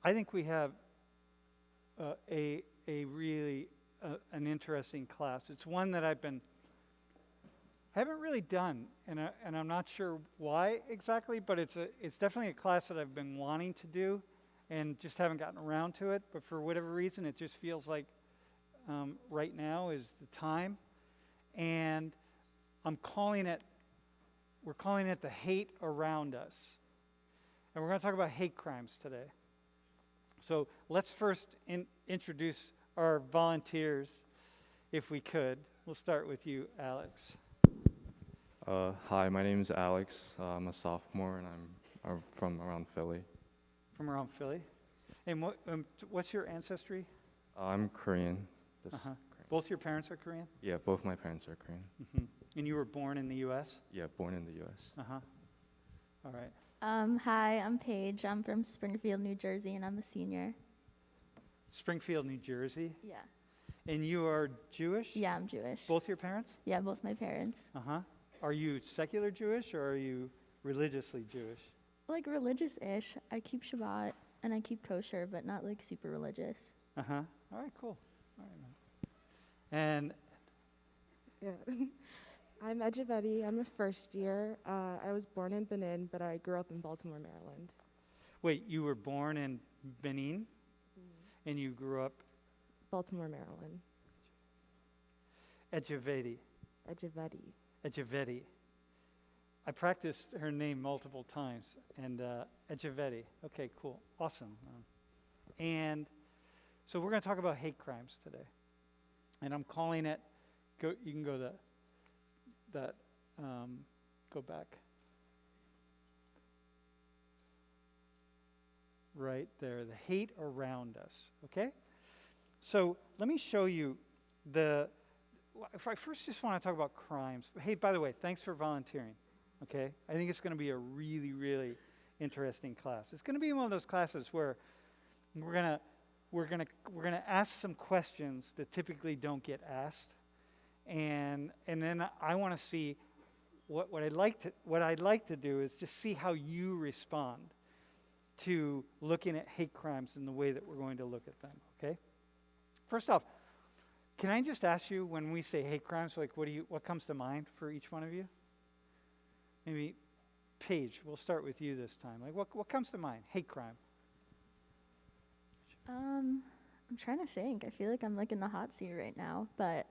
I think we have a really an interesting class. It's one that haven't really done, and I'm not sure why exactly, but it's definitely a class that I've been wanting to do, and just haven't gotten around to it. But for whatever reason, it just feels like right now is the time, and we're calling it the hate around us, and we're going to talk about hate crimes today. So let's first introduce our volunteers, if we could. We'll start with you, Alex. Hi, my name is Alex. I'm a sophomore, and I'm from around Philly. From around Philly? And what's your ancestry? I'm Korean. Korean. Both your parents are Korean? Yeah, both my parents are Korean. Mm-hmm. And you were born in the U.S.? Yeah, born in the U.S. All right. Hi, I'm Paige. I'm from Springfield, New Jersey, and I'm a senior. Springfield, New Jersey? Yeah. And you are Jewish? Yeah, I'm Jewish. Both your parents? Yeah, both my parents. Are you secular Jewish or are you religiously Jewish? Like religious-ish. I keep Shabbat and I keep kosher, but not like super religious. All right, cool. All right, man. And yeah. I'm Ejibedi. I'm a first year. I was born in Benin, but I grew up in Baltimore, Maryland. wait, you were born in Benin and you grew up? Baltimore, Maryland. Ejibedi. I practiced her name multiple times, and Ejibedi. Okay, cool, awesome. And so we're going to talk about hate crimes today, and I'm calling it. You can go go back. Right there, the hate around us. Okay, so let me show you If I first just want to talk about crimes. Hey, by the way, thanks for volunteering. Okay, I think it's going to be a really, really interesting class. It's going to be one of those classes where we're gonna ask some questions that typically don't get asked, and then I want to see what I'd like to do is just see how you respond to looking at hate crimes in the way that we're going to look at them. Okay, first off, can I just ask you, when we say hate crimes, like what comes to mind for each one of you? Maybe Paige, we'll start with you this time. Like what comes to mind? Hate crime. I'm trying to think. I feel like I'm like in the hot seat right now, but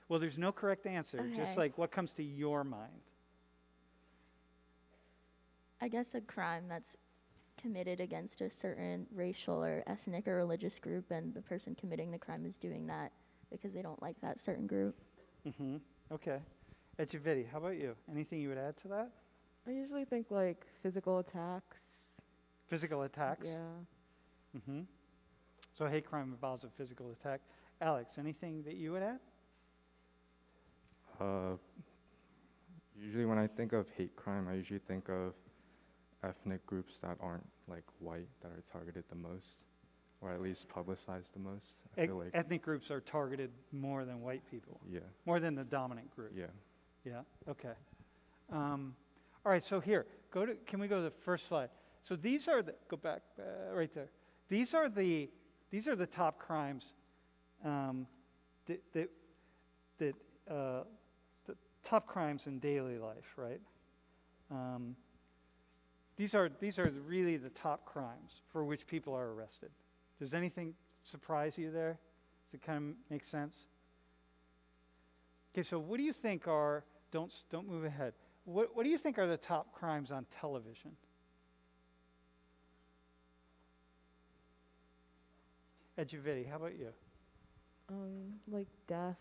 Well, there's no correct answer. Okay. Just like what comes to your mind. I guess a crime that's committed against a certain racial or ethnic or religious group, and the person committing the crime is doing that because they don't like that certain group. Mm-hmm. Okay. Ejibedi, how about you? Anything you would add to that? I usually think like physical attacks. Physical attacks? Yeah. Mm-hmm. So hate crime involves a physical attack. Alex, anything that you would add? Usually when I think of hate crime, I usually think of ethnic groups that aren't like white that are targeted the most, or at least publicized the most. I feel like Ethnic groups are targeted more than white people. Yeah. More than the dominant group. Yeah. Yeah, okay. All right, so here, can we go to the first slide? So these are go back, right there. These are the top crimes, the top crimes in daily life, right? These are really the top crimes for which people are arrested. Does anything surprise you there? Does it kind of make sense? Okay, so what do you think are, don't move ahead. What do you think are the top crimes on television? Ejibedi, how about you? Like death,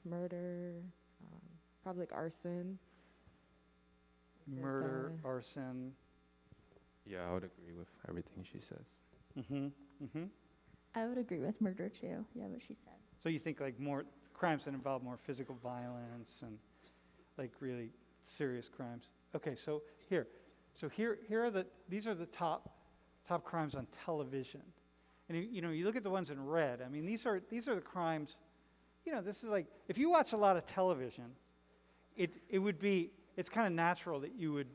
murder, probably like arson. Murder, arson. Yeah, I would agree with everything she says. Mm-hmm. Mm-hmm. I would agree with murder too. Yeah, what she said. So you think like more crimes that involve more physical violence and like really serious crimes. Okay, so here are these are the top crimes on television. And you look at the ones in red. I mean, these are the crimes. This is like, if you watch a lot of television, it's kind of natural that you would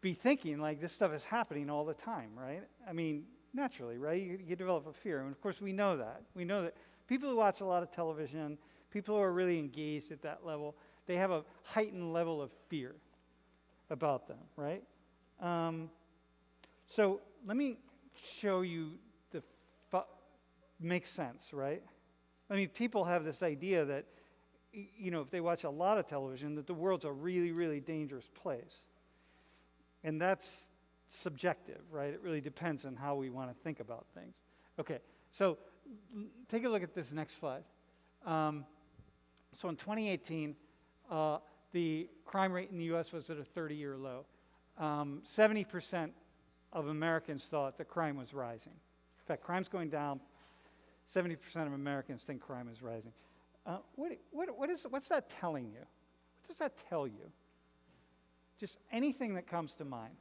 be thinking like this stuff is happening all the time, right? I mean, naturally, right? You develop a fear. And of course, we know that. We know that people who watch a lot of television, people who are really engaged at that level, they have a heightened level of fear about them, right? So let me show you makes sense, right? I mean, people have this idea that, if they watch a lot of television, that the world's a really, really dangerous place. And that's subjective, right? It really depends on how we want to think about things. Okay, so take a look at this next slide. So in 2018, the crime rate in the U.S. was at a 30-year low. 70% of Americans thought that crime was rising. In fact, crime's going down. 70% of Americans think crime is rising. What's that telling you? What does that tell you? Just anything that comes to mind.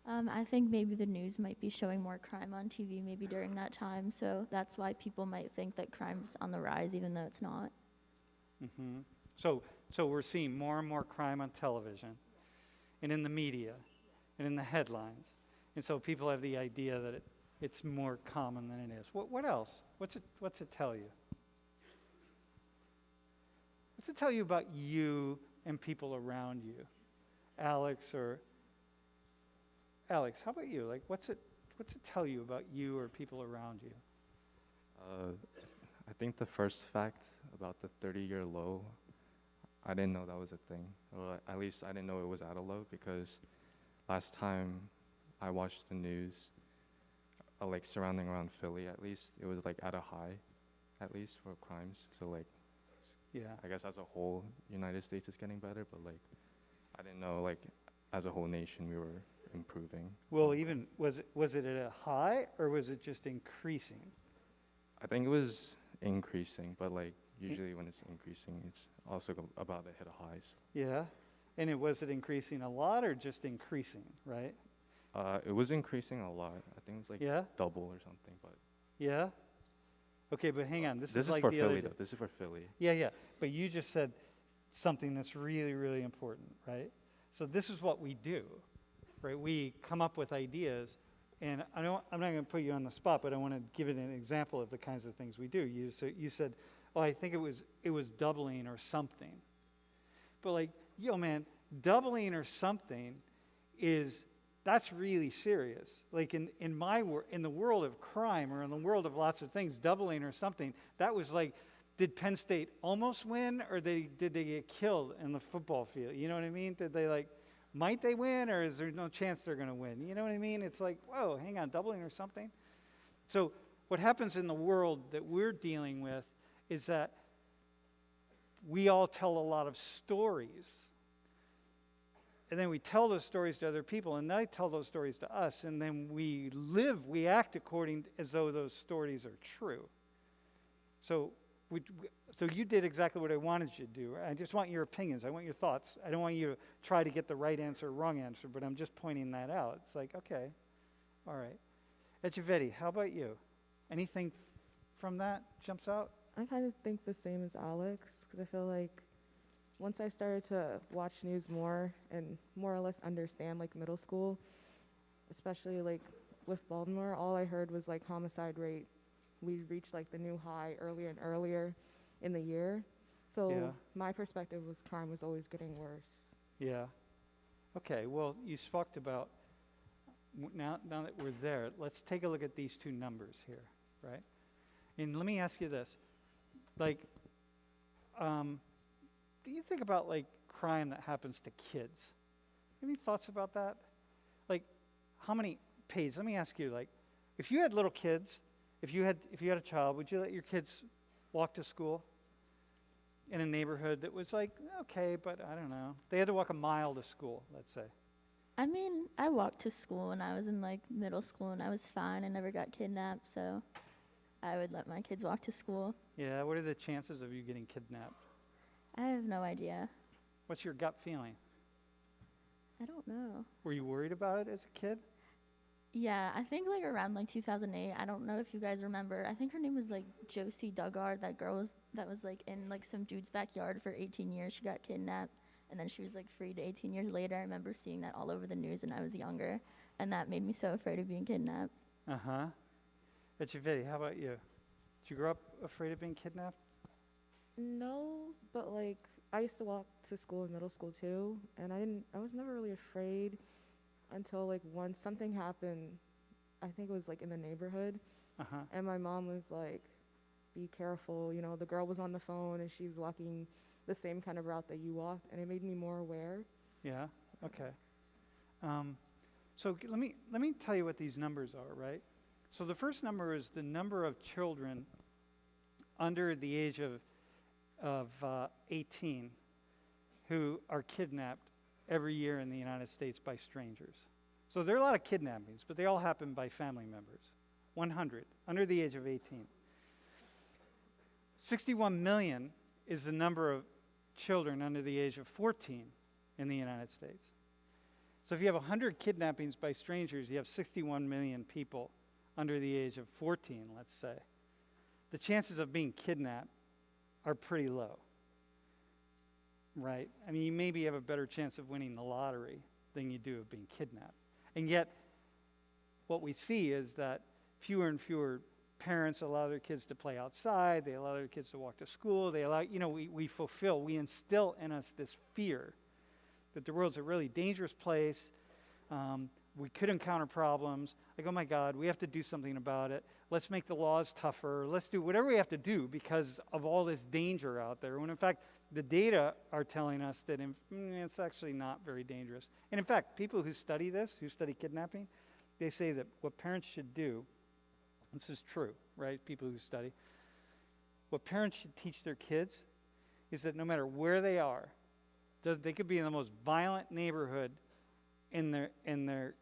I think maybe the news might be showing more crime on TV maybe during that time, so that's why people might think that crime's on the rise even though it's not. Mm-hmm. So we're seeing more and more crime on television and in the media and in the headlines. And so people have the idea that it's more common than it is. What else? What's it tell you? What's it tell you about you and people around you? Alex, how about you? Like, what's it tell you about you or people around you? I think the first fact about the 30-year low, I didn't know that was a thing. Or at least I didn't know it was at a low, because last time I watched the news, like surrounding around Philly at least, it was like at a high, at least for crimes. So like, Yeah. I guess as a whole, United States is getting better, but like, I didn't know like as a whole nation we were improving. Well, even was it at a high or was it just increasing? I think it was increasing, but like usually when it's increasing, it's also about to hit a highs. Yeah. And was it increasing a lot or just increasing, right? It was increasing a lot. I think it was like double or something, but. Yeah? Okay, but hang on. This is like for the Philly other though. This is for Philly. Yeah. But you just said something that's really, really important, right? So this is what we do, right? We come up with ideas, and I'm not going to put you on the spot, but I want to give it an example of the kinds of things we do. You said, oh, I think it was doubling or something. But like, man, doubling or something that's really serious. Like in the world of crime or in the world of lots of things, doubling or something, that was like, did Penn State almost win or did they get killed in the football field? You know what I mean? Did they might they win or is there no chance they're going to win? You know what I mean? It's like, whoa, hang on, doubling or something? So what happens in the world that we're dealing with is that we all tell a lot of stories. And then we tell those stories to other people, and they tell those stories to us, and then we act according as though those stories are true. So you did exactly what I wanted you to do. I just want your opinions. I want your thoughts. I don't want you to try to get the right answer or wrong answer, but I'm just pointing that out. It's like, okay, all right. Echevetti, how about you? Anything from that jumps out? I kind of think the same as Alex, because I feel like once I started to watch news more and more or less understand like middle school, especially like with Baltimore, all I heard was like homicide rate. We reached like the new high earlier and earlier in the year. So my perspective was crime was always getting worse. Yeah. Okay, well, you talked about, now that we're there, let's take a look at these two numbers here, right? And let me ask you this. Like, do you think about like crime that happens to kids? Any thoughts about that? Like, how many Paige, let me ask you, like, if you had little kids, if you had a child, would you let your kids walk to school in a neighborhood that was like, okay, but I don't know. They had to walk a mile to school, let's say. I mean, I walked to school when I was in like middle school and I was fine. I never got kidnapped, so I would let my kids walk to school. Yeah, what are the chances of you getting kidnapped? I have no idea. What's your gut feeling? I don't know. Were you worried about it as a kid? Yeah, I think like around like 2008, I don't know if you guys remember, I think her name was like Josie Dugard, that girl that was like in like some dude's backyard for 18 years. She got kidnapped. And then she was like freed 18 years later. I remember seeing that all over the news when I was younger, and that made me so afraid of being kidnapped. Uh-huh. Echevedi, how about you? Did you grow up afraid of being kidnapped? No, but like I used to walk to school in middle school too, and I was never really afraid until like once something happened. I think it was like in the neighborhood, Uh-huh. and my mom was like, "Be careful." You know, the girl was on the phone and she was walking the same kind of route that you walked, and it made me more aware. Yeah. Okay. So let me tell you what these numbers are, right? So the first number is the number of children under the age of 18 who are kidnapped every year in the United States by strangers. So there are a lot of kidnappings, but they all happen by family members. 100 under the age of 18. 61 million is the number of children under the age of 14 in the United States. So if you have 100 kidnappings by strangers, you have 61 million people under the age of 14, let's say. The chances of being kidnapped are pretty low, right? I mean, you maybe have a better chance of winning the lottery than you do of being kidnapped. And yet, what we see is that fewer and fewer parents allow their kids to play outside, they allow their kids to walk to school, they allow, we instill in us this fear that the world's a really dangerous place. We could encounter problems. Like, oh my God, we have to do something about it. Let's make the laws tougher. Let's do whatever we have to do because of all this danger out there. When in fact, the data are telling us that it's actually not very dangerous. And in fact, people who study this, who study kidnapping, they say that what parents should do, this is true, right? People who study, what parents should teach their kids is that no matter where they are, they could be in the most violent neighborhood in their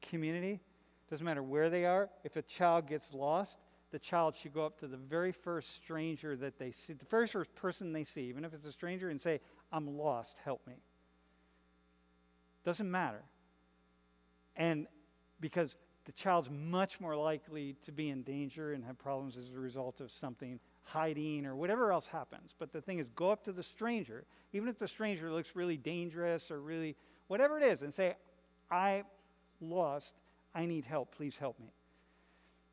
community. Doesn't matter where they are. If a child gets lost, the child should go up to the very first stranger that they see, the very first person they see, even if it's a stranger, and say, "I'm lost, help me." Doesn't matter. And because the child's much more likely to be in danger and have problems as a result of something hiding or whatever else happens. But the thing is, go up to the stranger, even if the stranger looks really dangerous or really whatever it is, and say, "I'm lost, I need help, please help me."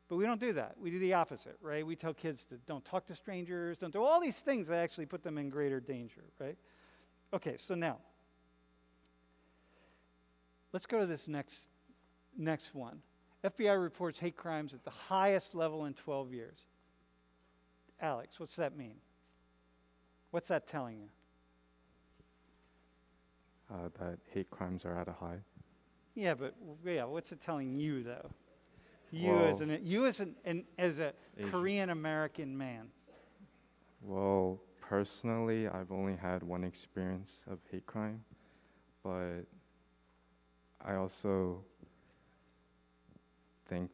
But we don't do that. We do the opposite, right? We tell kids to don't talk to strangers, don't do all these things that actually put them in greater danger, right? Okay, so now, let's go to this next one. FBI reports hate crimes at the highest level in 12 years. Alex, what's that mean? What's that telling you? That hate crimes are at a high. Yeah, but what's it telling you though? You Well, as a Asian. Korean American man. Well, personally, I've only had one experience of hate crime, but I also think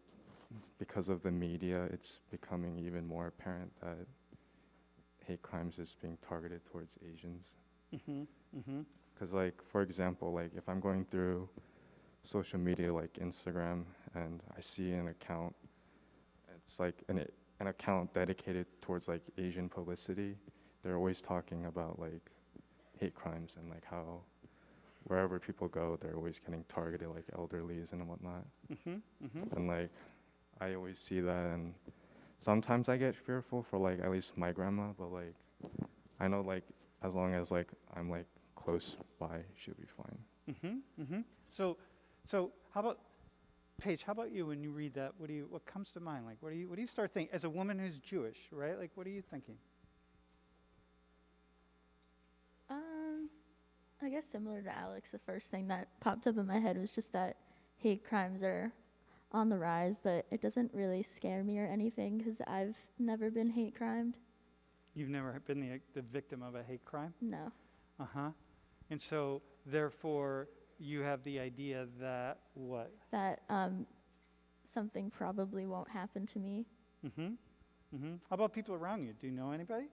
because of the media, it's becoming even more apparent that hate crimes is being targeted towards Asians. Mm-hmm. Mm-hmm. Because, like, for example, like if I'm going through social media like Instagram and I see an account, it's like an account dedicated towards like Asian publicity, they're always talking about like hate crimes and like how wherever people go, they're always getting targeted, like elderlies and whatnot. Mm-hmm. Mm-hmm. And like I always see that, and sometimes I get fearful for like at least my grandma, but like I know like as long as like I'm like close by, she'll be fine. Mm-hmm. Mm-hmm. So how about Paige? How about you when you read that? What comes to mind? Like, what do you start thinking as a woman who's Jewish, right? Like, what are you thinking? I guess similar to Alex, the first thing that popped up in my head was just that hate crimes are on the rise, but it doesn't really scare me or anything because I've never been hate crimed. You've never been the victim of a hate crime? No. Uh-huh. And so, therefore, you have the idea that what? That something probably won't happen to me. Mm-hmm. Mm-hmm. How about people around you? Do you know anybody?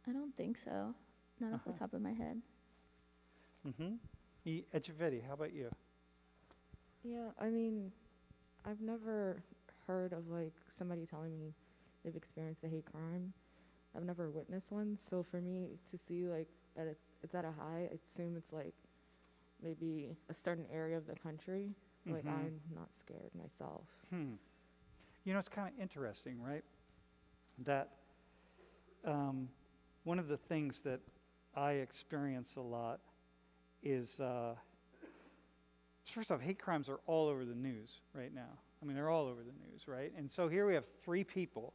I don't think so. Not off the top of my head. Mm-hmm. Echevedi, how about you? Yeah, I mean, I've never heard of like somebody telling me they've experienced a hate crime. I've never witnessed one. So for me to see like that it's at a high, I assume it's like maybe a certain area of the country. Like Mhm. I'm not scared myself. You know, it's kind of interesting, right? That one of the things that I experience a lot is, first off, hate crimes are all over the news right now. I mean, they're all over the news, right? And so here we have 3 people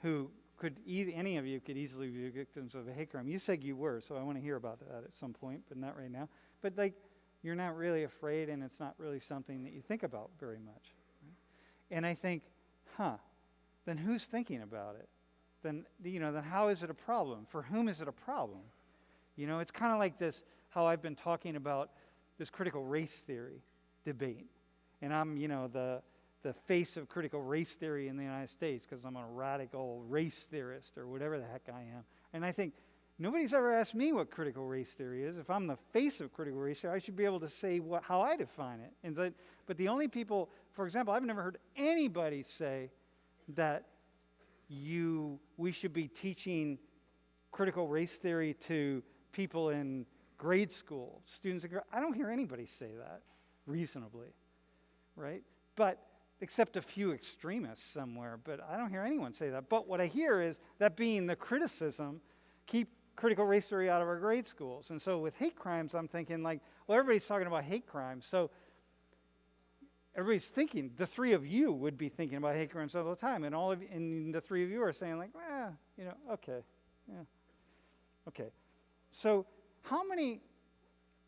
who could, any of you could easily be victims of a hate crime. You said you were, so I want to hear about that at some point, but not right now. But like, you're not really afraid, and it's not really something that you think about very much. Right? And I think, then who's thinking about it? Then how is it a problem? For whom is it a problem? You know, it's kind of like this, how I've been talking about this critical race theory debate. And I'm, the face of critical race theory in the United States because I'm a radical race theorist or whatever the heck I am. And I think nobody's ever asked me what critical race theory is. If I'm the face of critical race theory, I should be able to say how I define it. And so, but the only people, for example, I've never heard anybody say that we should be teaching critical race theory to people in grade school, students. I don't hear anybody say that reasonably, right? But except a few extremists somewhere, but I don't hear anyone say that. But what I hear is that being the criticism, keep critical race theory out of our grade schools. And so with hate crimes, I'm thinking like, well, everybody's talking about hate crimes, so everybody's thinking, the 3 of you would be thinking about hate crimes all the time, and the 3 of you are saying like, okay, yeah, okay. So how many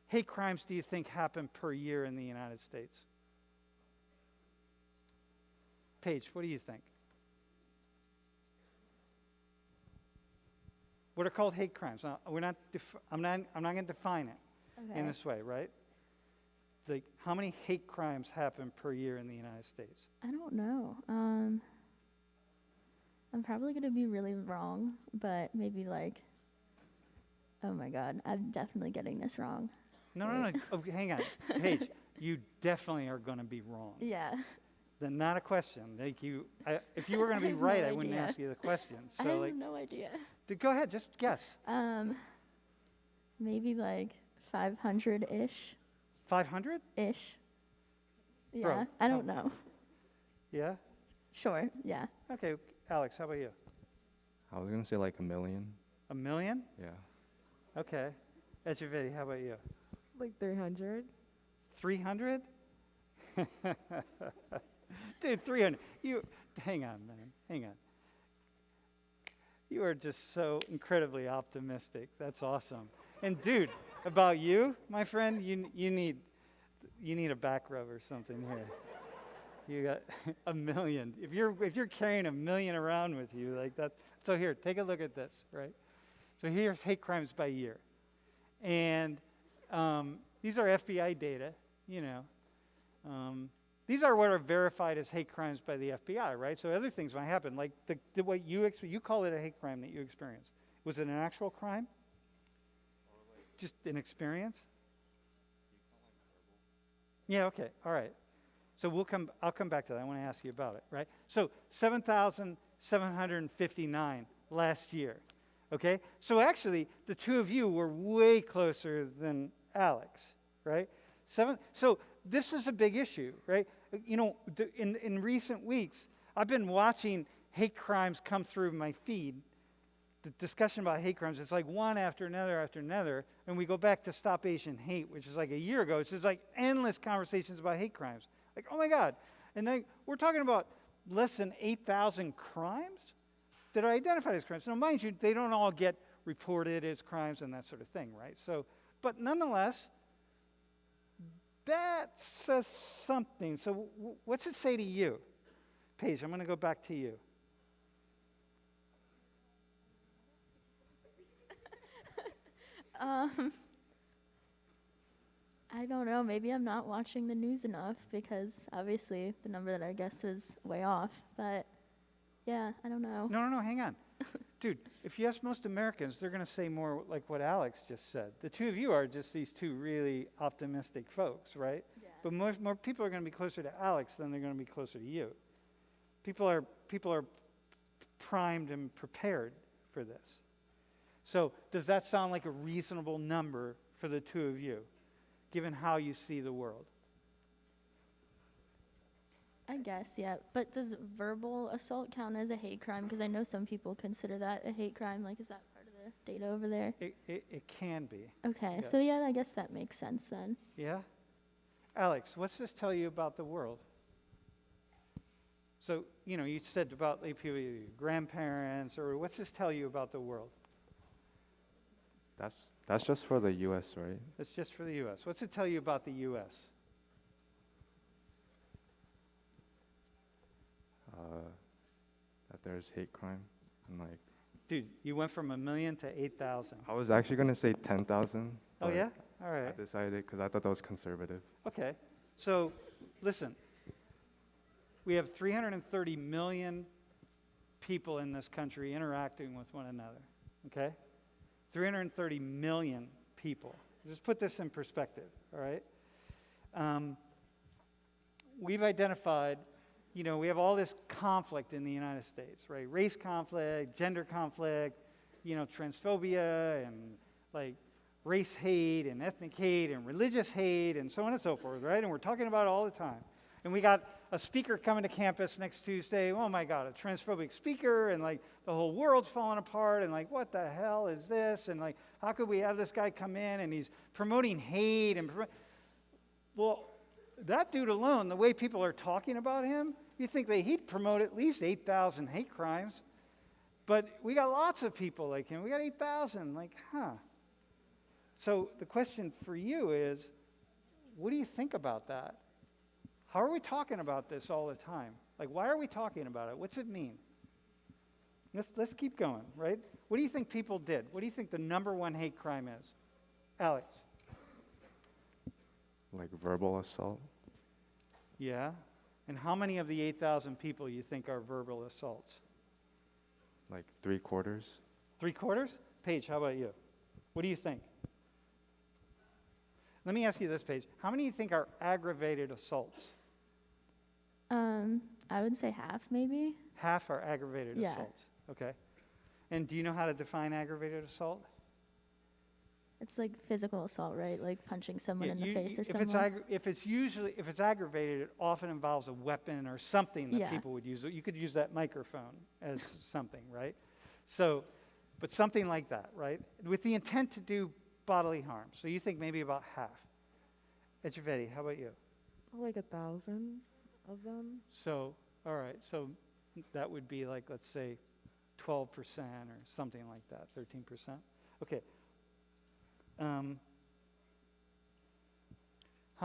hate crimes do you think happen per year in the United States? Paige, what do you think? What are called hate crimes? Now, I'm not going to define it in this way, right? Like, how many hate crimes happen per year in the United States? I don't know. I'm probably going to be really wrong, but maybe like, oh my God, I'm definitely getting this wrong. No. Oh, hang on. Paige, you definitely are going to be wrong. Yeah. Then not a question. Like if you were going to be have right, no I wouldn't idea. ask you the question. I So have no idea. go ahead, just guess. Maybe like 500-ish. 500? Ish. Yeah, Bro, I don't know. Yeah? Sure, yeah. Okay, Alex, how about you? I was gonna say like 1 million. 1 million? Yeah. Okay. Ejevedi, how about you? Like 300. 300? Dude, 300. Hang on, man. Hang on. You are just so incredibly optimistic. That's awesome. And dude, about you, my friend, you need a back rub or something here. You got 1 million. If you're carrying 1 million around with you, like that's so. Here, take a look at this, right? So here's hate crimes by year, and these are FBI data. These are what are verified as hate crimes by the FBI, right? So other things might happen, like what you call it a hate crime that you experienced. Was it an actual crime? Just an experience? Yeah, okay, all right. So I'll come back to that. I want to ask you about it, right? So 7,759 last year, okay? So actually, the 2 of you were way closer than Alex, right? So this is a big issue, right? In recent weeks, I've been watching hate crimes come through my feed. The discussion about hate crimes, it's like one after another, and we go back to Stop Asian Hate, which is like a year ago. It's just like endless conversations about hate crimes. Like, oh my God. And then we're talking about less than 8,000 crimes that are identified as crimes. Now, mind you, they don't all get reported as crimes and that sort of thing, right? So, but nonetheless, that says something. So what's it say to you? Paige, I'm going to go back to you. I don't know. Maybe I'm not watching the news enough because obviously the number that I guessed was way off. But yeah, I don't know. No, hang on. Dude, if you ask most Americans, they're going to say more like what Alex just said. The 2 of you are just these 2 really optimistic folks, right? Yeah. But more people are going to be closer to Alex than they're going to be closer to you. People are primed and prepared for this. So does that sound like a reasonable number for the two of you, given how you see the world? I guess, yeah. But does verbal assault count as a hate crime? Because I know some people consider that a hate crime. Like, is that part of the data over there? It can be. Okay, so Yes. yeah, I guess that makes sense then. Yeah? Alex, what's this tell you about the world? So, you said about like, people, your grandparents, or what's this tell you about the world? That's just for the U.S., right? That's just for the U.S. What's it tell you about the U.S.? That there's hate crime. And like, Dude, you went from 1 million to 8,000. I was actually gonna say 10,000. Oh, but yeah? All I right. decided because I thought that was conservative. Okay. So, listen. We have 330 million people in this country interacting with one another. Okay? 330 million people. Just put this in perspective, all right? We've identified, we have all this conflict in the United States, right? Race conflict, gender conflict, transphobia, and like race hate and ethnic hate and religious hate and so on and so forth, right? And we're talking about it all the time. And we got a speaker coming to campus next Tuesday. Oh my God, a transphobic speaker, and like the whole world's falling apart, and like, what the hell is this? And like, how could we have this guy come in and he's promoting hate and well, that dude alone, the way people are talking about him, you think he'd promote at least 8,000 hate crimes. But we got lots of people like him. We got 8,000. Like, So the question for you is, what do you think about that? How are we talking about this all the time? Like, why are we talking about it? What's it mean? Let's keep going, right? What do you think people did? What do you think the number one hate crime is? Alex? Like verbal assault. Yeah? And how many of the 8,000 people you think are verbal assaults? Like 3/4. 3/4? Paige, how about you? What do you think? Let me ask you this, Paige. How many do you think are aggravated assaults? I would say half, maybe. Half are aggravated Yeah. assaults. Okay. And do you know how to define aggravated assault? It's like physical assault, right? Like punching someone Yeah, in the face or if something. if it's aggravated, it often involves a weapon or something that Yeah. people would use. You could use that microphone as something, right? So, but something like that, right? With the intent to do bodily harm. So you think maybe about half. Echeverri, how about you? Like 1,000 of them. So, all right, so that would be like, let's say, 12% or something like that, 13%. Okay. How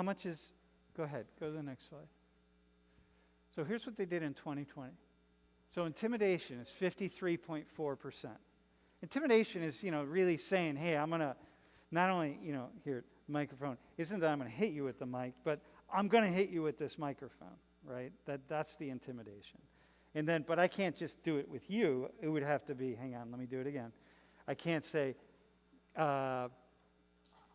much is, go ahead, go to the next slide. So here's what they did in 2020. So intimidation is 53.4%. Intimidation is, really saying, hey, I'm going to not only, here, microphone, isn't that I'm going to hit you with the mic, but I'm going to hit you with this microphone, right? That's the intimidation. And then, but I can't just do it with you. It would have to be, hang on, let me do it again. I can't say, I'm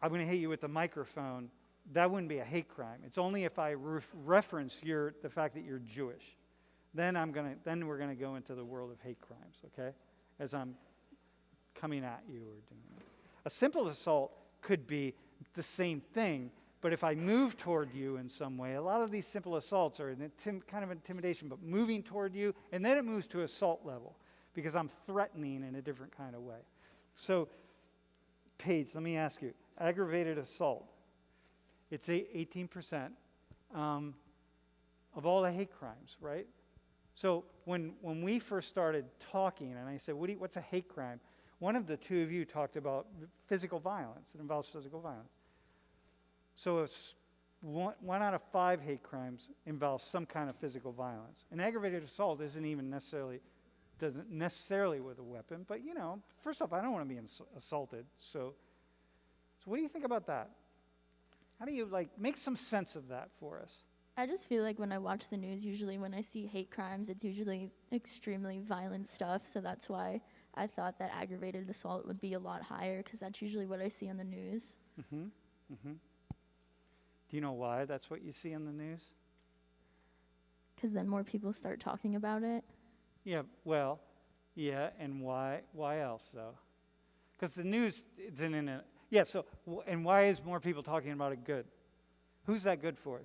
going to hit you with the microphone. That wouldn't be a hate crime. It's only if I reference the fact that you're Jewish. Then we're going to go into the world of hate crimes, okay? As I'm coming at you or doing it. A simple assault could be the same thing, but if I move toward you in some way, a lot of these simple assaults are kind of intimidation, but moving toward you, and then it moves to assault level because I'm threatening in a different kind of way. So, Paige, let me ask you, aggravated assault, it's 18% of all the hate crimes, right? So when we first started talking, and I said, what's a hate crime? One of the two of you talked about physical violence. It involves physical violence. So it's one out of 5 hate crimes involves some kind of physical violence. And aggravated assault doesn't necessarily with a weapon, but first off, I don't want to be assaulted. So what do you think about that? How do you make some sense of that for us? I just feel like when I watch the news, usually when I see hate crimes, it's usually extremely violent stuff. So that's why I thought that aggravated assault would be a lot higher, because that's usually what I see on the news. Mm-hmm. Mm-hmm. Do you know why that's what you see on the news? Because then more people start talking about it. Yeah, well, Yeah, and why? Why else though? Because the news isn't in it. Yeah. So, and why is more people talking about it good? Who's that good for?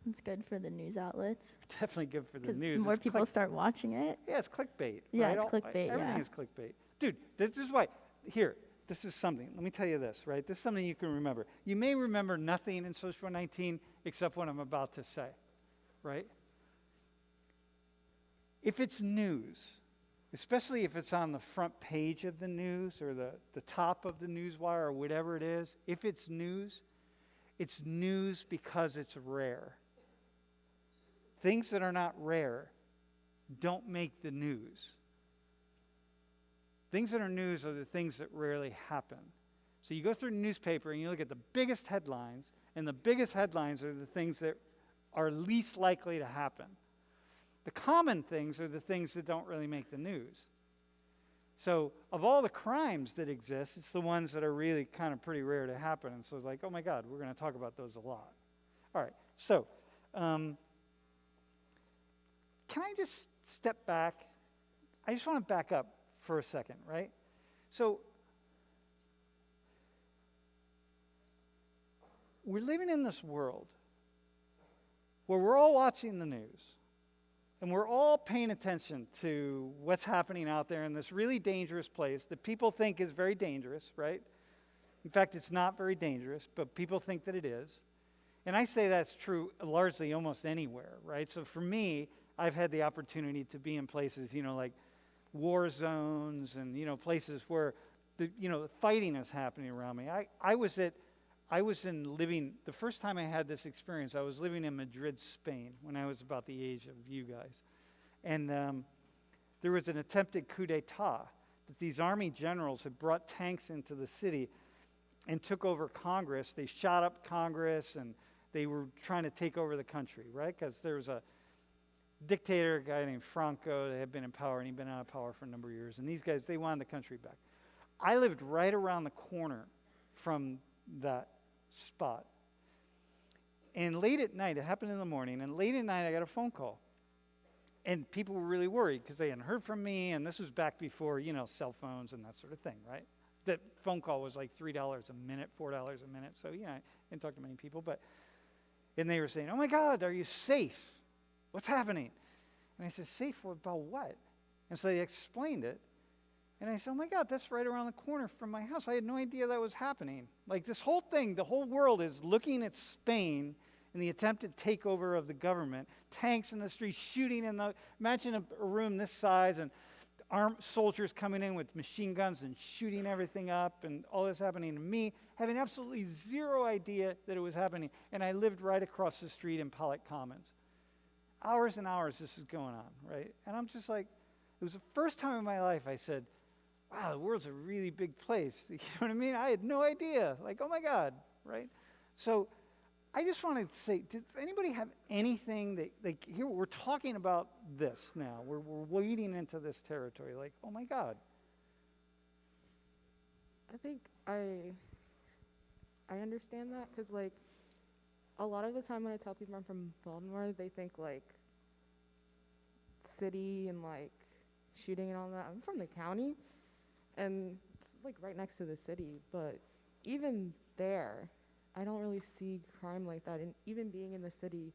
It's good for the news outlets Definitely good for the because news. more It's people start watching it. Yeah, it's clickbait. Yeah, right? it's clickbait, Everything yeah. is clickbait. Dude, this is why. Here, this is something. Let me tell you this, right? This is something you can remember. You may remember nothing in Social 19 except what I'm about to say, right? If it's news, especially if it's on the front page of the news or the top of the news wire or whatever it is, if it's news because it's rare. Things that are not rare don't make the news. Things that are news are the things that rarely happen. So you go through the newspaper and you look at the biggest headlines, and the biggest headlines are the things that are least likely to happen. The common things are the things that don't really make the news. So of all the crimes that exist, it's the ones that are really kind of pretty rare to happen. And so it's like, oh my God, we're going to talk about those a lot. All right, so can I just step back? I just want to back up for a second, right? So we're living in this world where we're all watching the news and we're all paying attention to what's happening out there in this really dangerous place that people think is very dangerous, right? In fact, it's not very dangerous, but people think that it is. And I say that's true largely almost anywhere, right? So for me, I've had the opportunity to be in places, like war zones and, places where the fighting is happening around me. The first time I had this experience, I was living in Madrid, Spain, when I was about the age of you guys. And there was an attempted coup d'etat that these army generals had brought tanks into the city and took over Congress. They shot up Congress and they were trying to take over the country, right? Because there was a dictator, a guy named Franco, that had been in power, and he'd been out of power for a number of years. And these guys, they wanted the country back. I lived right around the corner from that spot. And late at night, it happened in the morning, and late at night I got a phone call. And people were really worried because they hadn't heard from me, and this was back before, cell phones and that sort of thing, right? That phone call was like $3 a minute, $4 a minute. So, I didn't talk to many people, and they were saying, oh my God, are you safe? What's happening? And I said, safe about what? And so they explained it. And I said, oh my God, that's right around the corner from my house. I had no idea that was happening. Like this whole thing, the whole world is looking at Spain in the attempted takeover of the government. Tanks in the streets shooting imagine a room this size and armed soldiers coming in with machine guns and shooting everything up and all this happening to me, having absolutely zero idea that it was happening. And I lived right across the street in Pollock Commons. Hours and hours this is going on, right? And I'm just like, it was the first time in my life I said, wow, the world's a really big place. You know what I mean? I had no idea. Like, oh my God, right? So I just want to say, does anybody have anything that, like, here we're talking about this now. We're wading into this territory. Like, oh my God. I think I understand that because, like, a lot of the time when I tell people I'm from Baltimore, they think, like, city and, like, shooting and all that. I'm from the county, and it's, like, right next to the city. But even there, I don't really see crime like that. And even being in the city,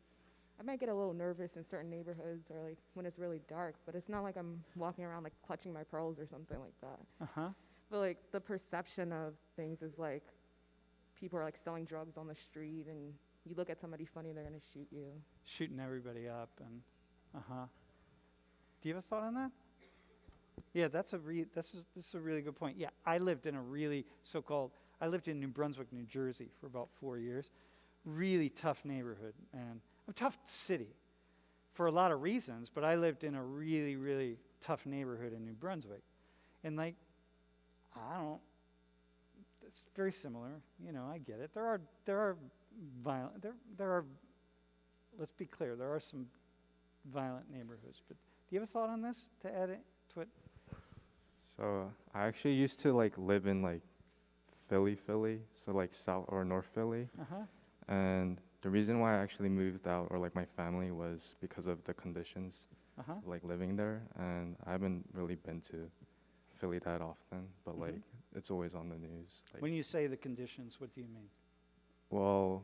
I might get a little nervous in certain neighborhoods or, like, when it's really dark. But it's not like I'm walking around, like, clutching my pearls or something like that. Uh-huh. But, like, the perception of things is, like, people are, like, selling drugs on the street, and you look at somebody funny, they're going to shoot you. Shooting everybody up and, uh-huh. Do you have a thought on that? Yeah, this is a really good point. Yeah, I lived in New Brunswick, New Jersey for about 4 years. Really tough neighborhood and a tough city for a lot of reasons, but I lived in a really, really tough neighborhood in New Brunswick. And like, it's very similar, I get it. There are violent, let's be clear, there are some violent neighborhoods, but do you have a thought on this to add it to it? So I actually used to live in Philly, so South or North Philly. Uh-huh. And the reason why I actually moved out, or my family, was because of the conditions Uh-huh. like living there, and I haven't really been to Philly that often, but Mhm. like it's always on the news. Like, When you say the conditions, what do you mean? well,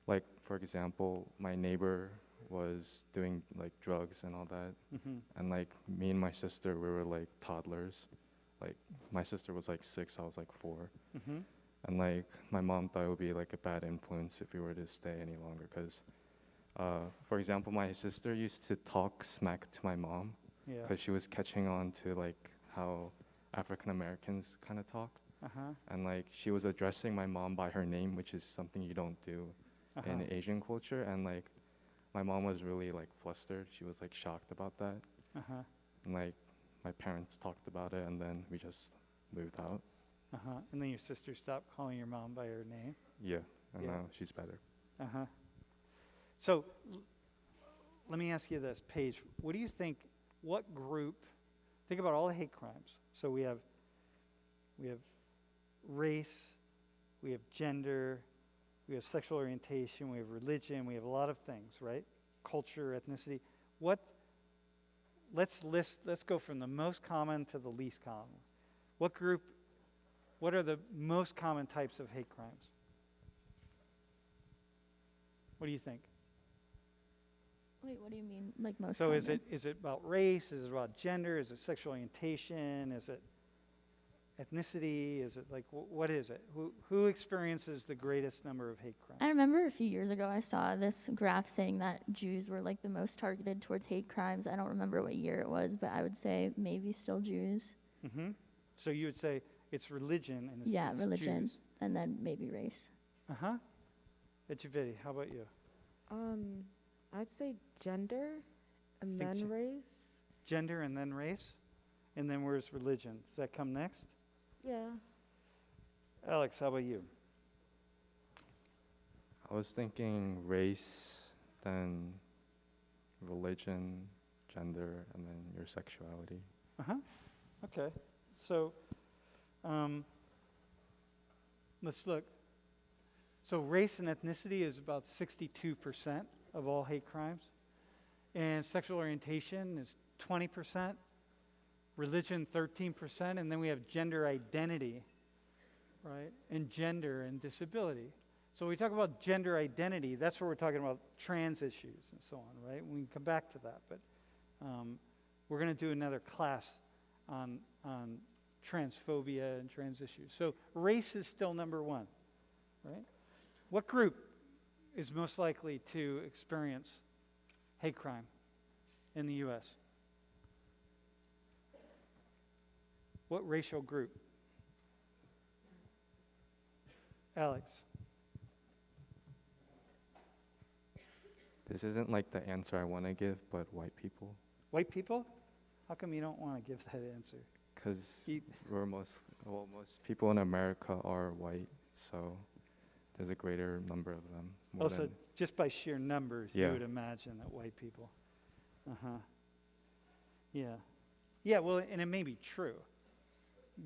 like for example, my neighbor was doing like drugs and all that, Mm-hmm. and like me and my sister, we were like toddlers. Like my sister was like 6, I was like 4, Mm-hmm. and like my mom thought it would be like a bad influence if we were to stay any longer, because for example, my sister used to talk smack to my mom Yeah. because she was catching on to like how African Americans kind of talk, Uh-huh. and like she was addressing my mom by her name, which is something you don't do Uh-huh. in Asian culture, and like my mom was really like flustered. She was like shocked about that, Uh-huh. and like my parents talked about it, and then we just moved out. Uh-huh. And then your sister stopped calling your mom by her name. Yeah, and Yeah. now she's better. Uh-huh. So let me ask you this, Paige. What do you think, what group, think about all the hate crimes. So we have race, we have gender, we have sexual orientation, we have religion, we have a lot of things, right? Culture, ethnicity. Let's go from the most common to the least common. What are the most common types of hate crimes? What do you think? Wait, what do you mean, like most So common? is it about race? Is it about gender? Is it sexual orientation? Is it ethnicity? Is it like, what is it? Who experiences the greatest number of hate crimes? I remember a few years ago I saw this graph saying that Jews were like the most targeted towards hate crimes. I don't remember what year it was, but I would say maybe still Jews. Mm-hmm. So you would say it's religion and it's, Yeah, it's religion, Jews. and then maybe race. Uh-huh. Echivedi, how about you? I'd say gender and Think then race. Gender and then race? And then where's religion? Does that come next? Yeah. Alex, how about you? I was thinking race, then religion, gender, and then your sexuality. Uh-huh. Okay. So let's look. So race and ethnicity is about 62% of all hate crimes. And sexual orientation is 20%. Religion, 13%. And then we have gender identity, right? And gender and disability. So when we talk about gender identity, that's where we're talking about trans issues and so on, right? We can come back to that. But we're going to do another class on transphobia and trans issues. So race is still number one, right? What group is most likely to experience hate crime in the U.S.? What racial group? Alex. This isn't like the answer I want to give, but white people. White people? How come you don't want to give that answer? Because You- most people in America are white, so there's a greater number of them. more Also, than- just by sheer numbers, Yeah. you would imagine that white people. Uh-huh. Yeah. Yeah, well, and it may be true.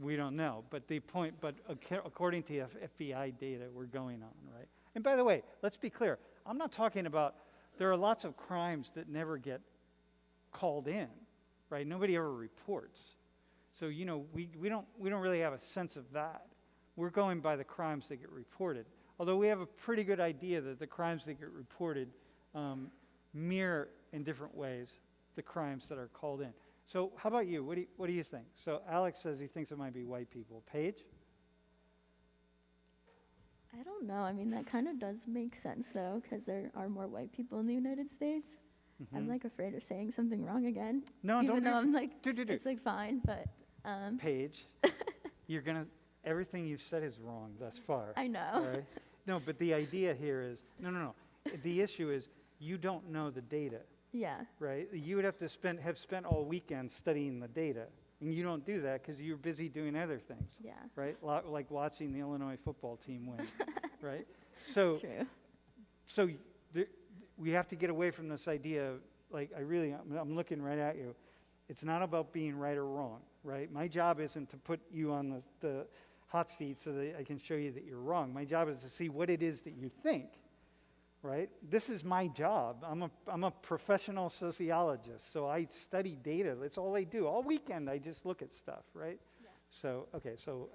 We don't know. But the point, according to FBI data, we're going on, right? And by the way, let's be clear. I'm not talking about, there are lots of crimes that never get called in, right? Nobody ever reports. So, we don't really have a sense of that. We're going by the crimes that get reported. Although we have a pretty good idea that the crimes that get reported mirror in different ways the crimes that are called in. So how about you? What do you think? So Alex says he thinks it might be white people. Paige? I don't know. I mean, that kind of does make sense, though, because there are more white people in the United States. I'm, like, afraid of saying something wrong again. No, even don't though do I'm, like, do. it's, like, fine, but Paige, everything you've said is wrong thus far. I know. All right? No, but the idea here is, no. The issue is you don't know the data, Yeah. right? You would have to have spent all weekend studying the data. And you don't do that because you're busy doing other things, Yeah. right? Like watching the Illinois football team win, right? So, True. We have to get away from this idea of, like, I'm looking right at you. It's not about being right or wrong, right? My job isn't to put you on the hot seat so that I can show you that you're wrong. My job is to see what it is that you think, right? This is my job. I'm a professional sociologist, so I study data. That's all I do. All weekend, I just look at stuff, right? Yeah. So, okay, so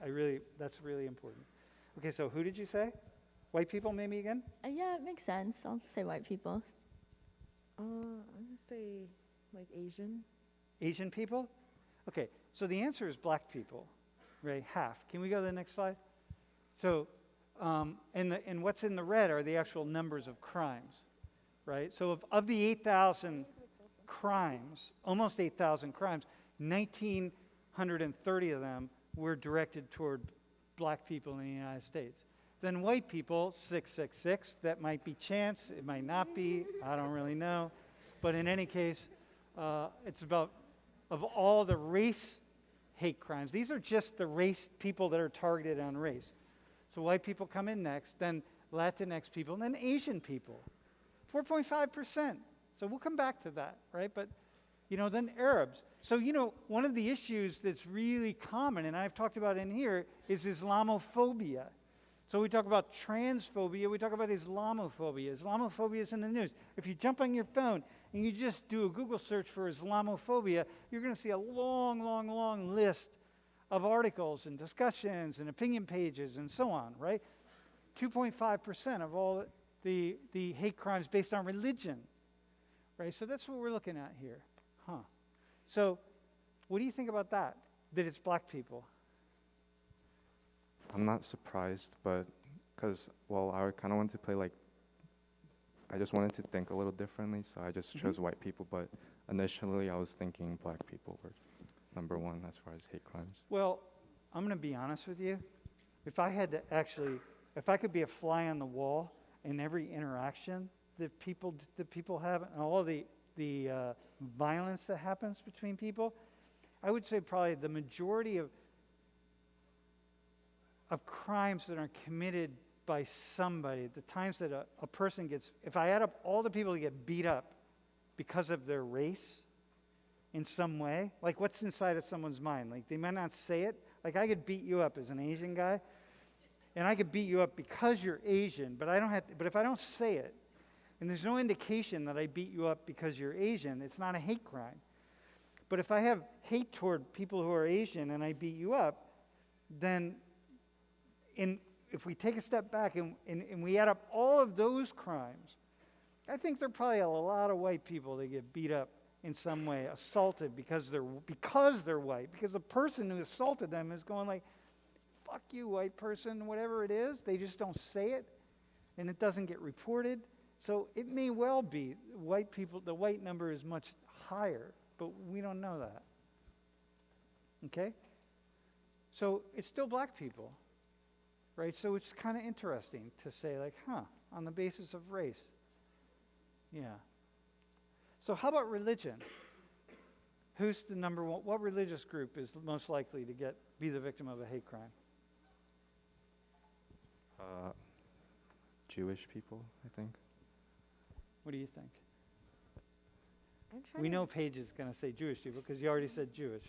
that's really important. Okay, so who did you say? White people, maybe again? Yeah, it makes sense. I'll say white people. I'm gonna say like Asian. Asian people? Okay, so the answer is black people, right? Half. Can we go to the next slide? So, and what's in the red are the actual numbers of crimes, right? So of the 8,000 crimes, almost 8,000 crimes, 1,930 of them were directed toward black people in the United States. Then white people, 666, that might be chance, it might not be, I don't really know. But in any case, it's about, of all the race hate crimes, these are just the race people that are targeted on race. So white people come in next, then Latinx people, and then Asian people, 4.5%. So we'll come back to that, right? But, then Arabs. So, one of the issues that's really common, and I've talked about in here, is Islamophobia. So we talk about transphobia, we talk about Islamophobia. Islamophobia is in the news. If you jump on your phone and you just do a Google search for Islamophobia, you're going to see a long, long, long list of articles and discussions and opinion pages and so on, right? 2.5% of all the hate crimes based on religion, right? So that's what we're looking at here. So what do you think about that it's black people? I'm not surprised, but because, I kind of wanted to play I just wanted to think a little differently, so I just chose white people, but initially I was thinking black people were number one as far as hate crimes. Well, I'm going to be honest with you. If I could be a fly on the wall in every interaction that people have and all the violence that happens between people, I would say probably the majority of crimes that are committed by somebody, the times that a person gets, if I add up all the people that get beat up because of their race in some way, like what's inside of someone's mind, like they might not say it, like I could beat you up as an Asian guy, and I could beat you up because you're Asian, but if I don't say it, and there's no indication that I beat you up because you're Asian, it's not a hate crime. But if I have hate toward people who are Asian and I beat you up, then if we take a step back and we add up all of those crimes, I think there are probably a lot of white people that get beat up in some way, assaulted because they're white, because the person who assaulted them is going like, fuck you, white person, whatever it is. They just don't say it, and it doesn't get reported. So it may well be white people, the white number is much higher, but we don't know that. Okay? So it's still black people. Right? So it's kind of interesting to say, on the basis of race. Yeah. So how about religion? Who's the number one? What religious group is most likely to be the victim of a hate crime? Jewish people, I think. What do you think? I'm We know Paige is going to say Jewish people because you already said Jewish.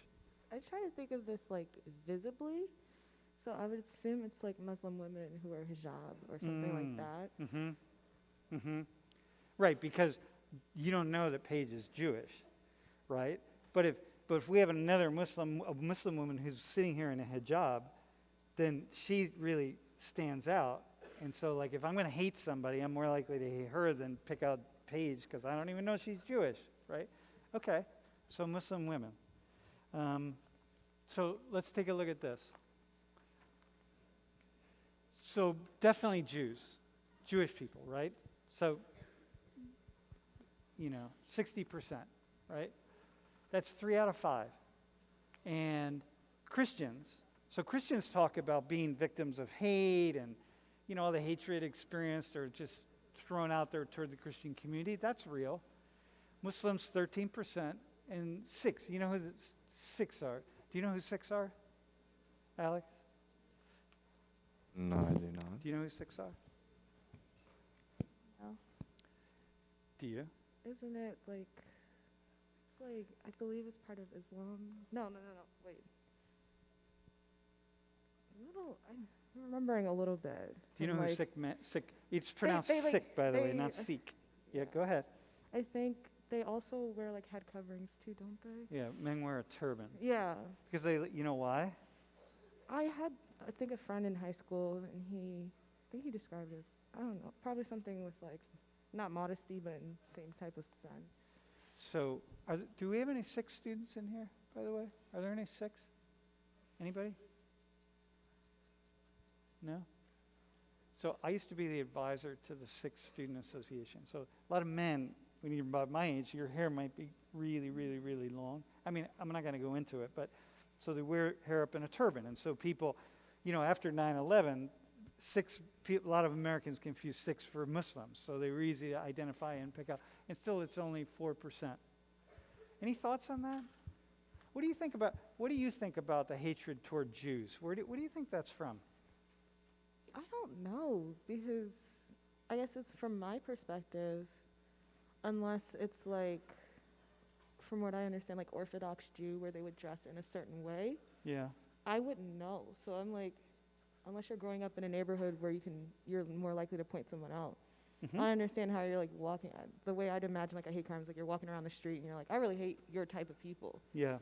I try to think of this visibly. So I would assume it's Muslim women who are hijab or something like that. Right, because you don't know that Paige is Jewish, right? But if we have another Muslim woman who's sitting here in a hijab, then she really stands out. And so, if I'm going to hate somebody, I'm more likely to hate her than pick out Paige because I don't even know she's Jewish, right? Okay, so Muslim women. So let's take a look at this. So definitely Jewish people, right? So, 60%, right? That's 3 out of 5. And Christians. So Christians talk about being victims of hate and, all the hatred experienced or just thrown out there toward the Christian community. That's real. Muslims, 13%. And 6. You know who the 6 are? Do you know who 6 are, Alex? No, I do not. Do you know who 6 are? No. Do you? Isn't it I believe it's part of Islam. No, wait. I'm remembering a little bit. Do you know from, who like, Sikh meant? Sikh. It's pronounced they, like, Sikh, by the way, they- not Sikh. Yeah, go ahead. I think they also wear like head coverings too, don't they? Yeah, men wear a turban. Yeah. Because you know why? I had, I think, a friend in high school, and I think he described this, I don't know, probably something with like, not modesty, but in same type of sense. So, do we have any Sikh students in here, by the way? Are there any Sikhs? Anybody? No? So I used to be the advisor to the Sikh Student Association. So a lot of men, when you're about my age, your hair might be really, really, really long. I mean, I'm not going to go into it, but so they wear hair up in a turban. And so people, after 9/11, a lot of Americans confuse Sikhs for Muslims. So they were easy to identify and pick out. And still, it's only 4%. Any thoughts on that? What do you think about the hatred toward Jews? What do you think that's from? I don't know, because I guess it's from my perspective, unless it's like, from what I understand, like Orthodox Jew, where they would dress in a certain way. Yeah. I wouldn't know. So I'm like, unless you're growing up in a neighborhood where you're more likely to point someone out. Mhm. I understand how you're like walking, the way I'd imagine like I hate crimes, like you're walking around the street and you're like, I really hate your type of people. Yeah.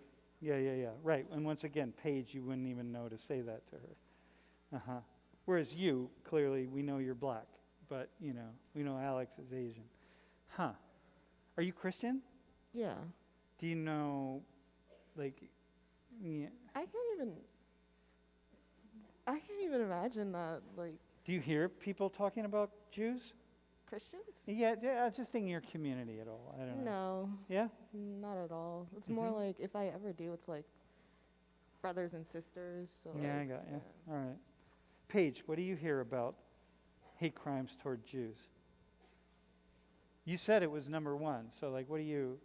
Right. And once again, Paige, you wouldn't even know to say that to her. Uh-huh. Whereas you, clearly, we know you're black, but, we know Alex is Asian. Huh. Are you Christian? Yeah. Do you know, yeah. I can't even imagine that, like, Do you hear people talking about Jews? Christians? Yeah, just in your community at all. I don't know. No, Yeah? not at all. It's more Mhm. like, if I ever do, it's like brothers and sisters. So Yeah, I like, got you. All right. Paige, what do you hear about hate crimes toward Jews? You said it was number one, so what do you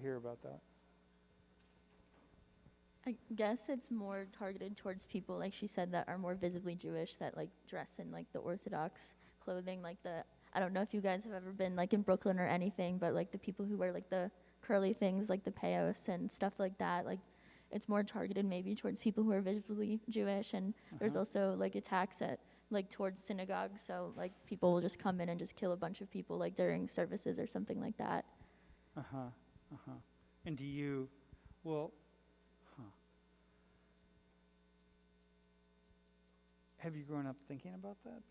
hear about that? I guess it's more targeted towards people, like she said, that are more visibly Jewish, that like dress in like the Orthodox clothing, I don't know if you guys have ever been like in Brooklyn or anything, but like the people who wear like the curly things, like the payos and stuff like that, like it's more targeted maybe towards people who are visibly Jewish. And there's Uh-huh. also like attacks at like towards synagogues, so like people will just come in and just kill a bunch of people like during services or something like that. And have you grown up thinking about that?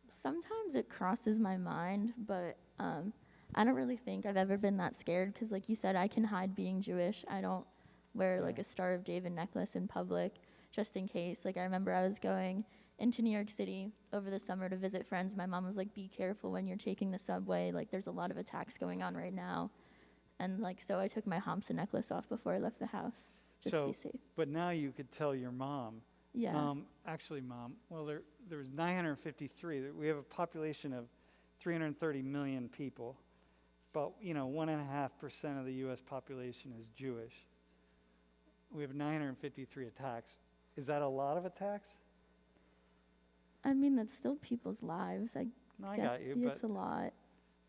Sometimes it crosses my mind, but I don't really think I've ever been that scared because, like you said, I can hide being Jewish. I don't wear like Yeah. a Star of David necklace in public just in case. Like I remember I was going into New York City over the summer to visit friends. My mom was like, be careful when you're taking the subway. Like there's a lot of attacks going on right now. And like, so I took my Hamsa necklace off before I left the house just to be safe. But now you could tell your mom. Yeah. Actually, Mom, well, there's 953. We have a population of 330 million people. But, 1.5% of the U.S. population is Jewish. We have 953 attacks. Is that a lot of attacks? I mean, that's still people's lives. I No, I guess got you, but it's a lot.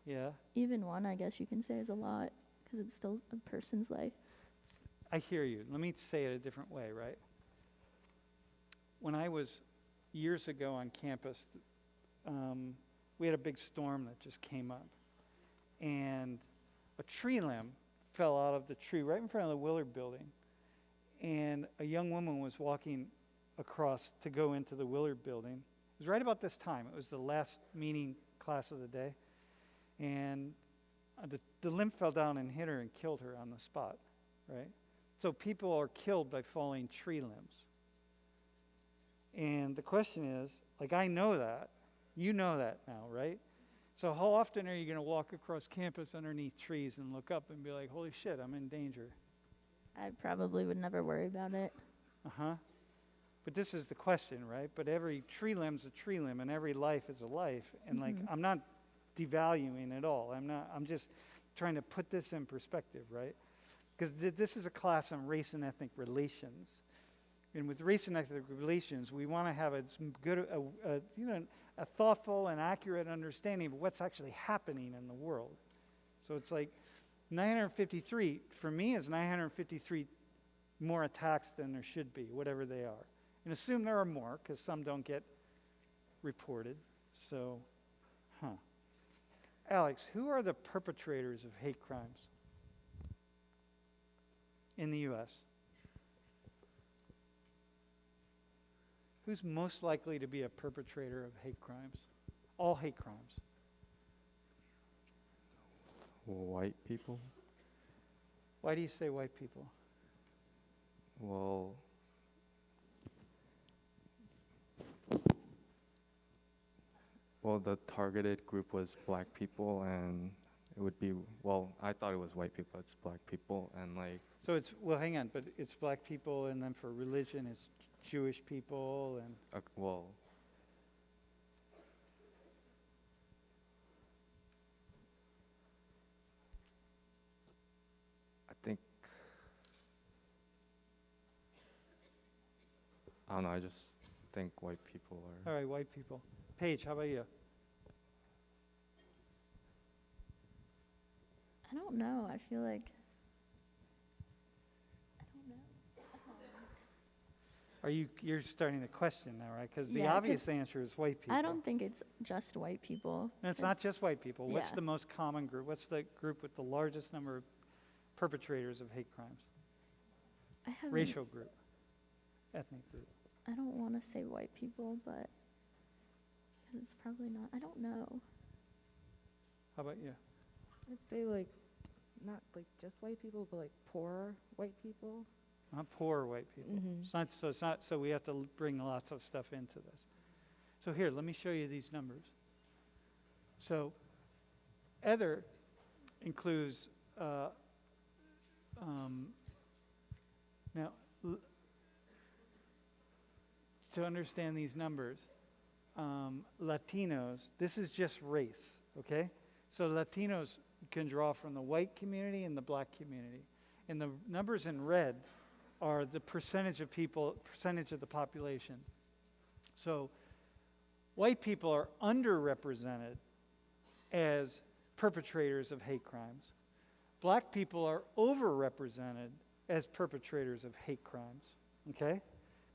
yeah. Even one, I guess you can say, is a lot because it's still a person's life. I hear you. Let me say it a different way, right? When I was years ago on campus, we had a big storm that just came up. And a tree limb fell out of the tree right in front of the Willard building. And a young woman was walking across to go into the Willard building. It was right about this time. It was the last meeting class of the day. And the limb fell down and hit her and killed her on the spot, right? So people are killed by falling tree limbs. And the question is, I know that. You know that now, right? So how often are you going to walk across campus underneath trees and look up and be like, holy shit, I'm in danger? I probably would never worry about it. Uh-huh. But this is the question, right? But every tree limb's a tree limb and every life is a life. And I'm not devaluing at all. I'm just trying to put this in perspective, right? Because this is a class on race and ethnic relations. And with race and ethnic relations, we want to have as good a thoughtful and accurate understanding of what's actually happening in the world. So it's like 953, for me, is 953 more attacks than there should be, whatever they are. And assume there are more, because some don't get reported. So, Alex, who are the perpetrators of hate crimes in the U.S.? Who's most likely to be a perpetrator of hate crimes? All hate crimes. White people? Why do you say white people? Well, the targeted group was black people, and it would be, I thought it was white people, it's black people, and like, So it's, well, hang on, but it's black people, and then for religion, it's Jewish people, and I think, I don't know, I just think white people are. all right, white people. Paige, how about you? I don't know. I feel like I don't know. You're starting to question now, right? Because the Yeah, 'cause obvious answer is white people. I don't think it's just white people. No, it's not just white people. What's Yeah. the most common group? What's the group with the largest number of perpetrators of hate crimes? I haven't. Racial group, ethnic group. I don't want to say white people, but because it's probably not. I don't know. How about you? I'd say like not like just white people, but like poor white people. Not poor white people. Mhm. It's not, so we have to bring lots of stuff into this. So here, let me show you these numbers. So other includes, now, to understand these numbers, Latinos, this is just race, okay? So Latinos can draw from the white community and the black community. And the numbers in red are the percentage of the population. So white people are underrepresented as perpetrators of hate crimes. Black people are overrepresented as perpetrators of hate crimes, okay?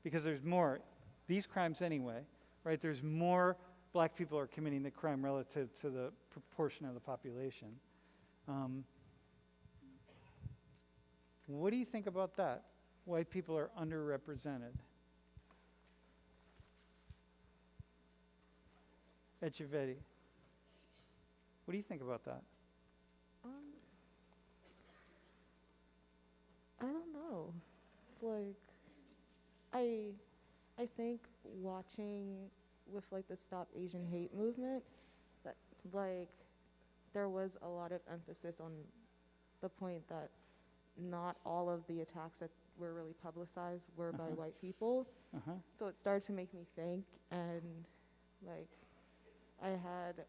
Because there's more, these crimes anyway, right? There's more black people are committing the crime relative to the proportion of the population. What do you think about that? White people are underrepresented. Echeverri, what do you think about that? I don't know. It's like I think watching with like the Stop Asian Hate movement, that like there was a lot of emphasis on the point that not all of the attacks that were really publicized were by white people. So it started to make me think, and like I had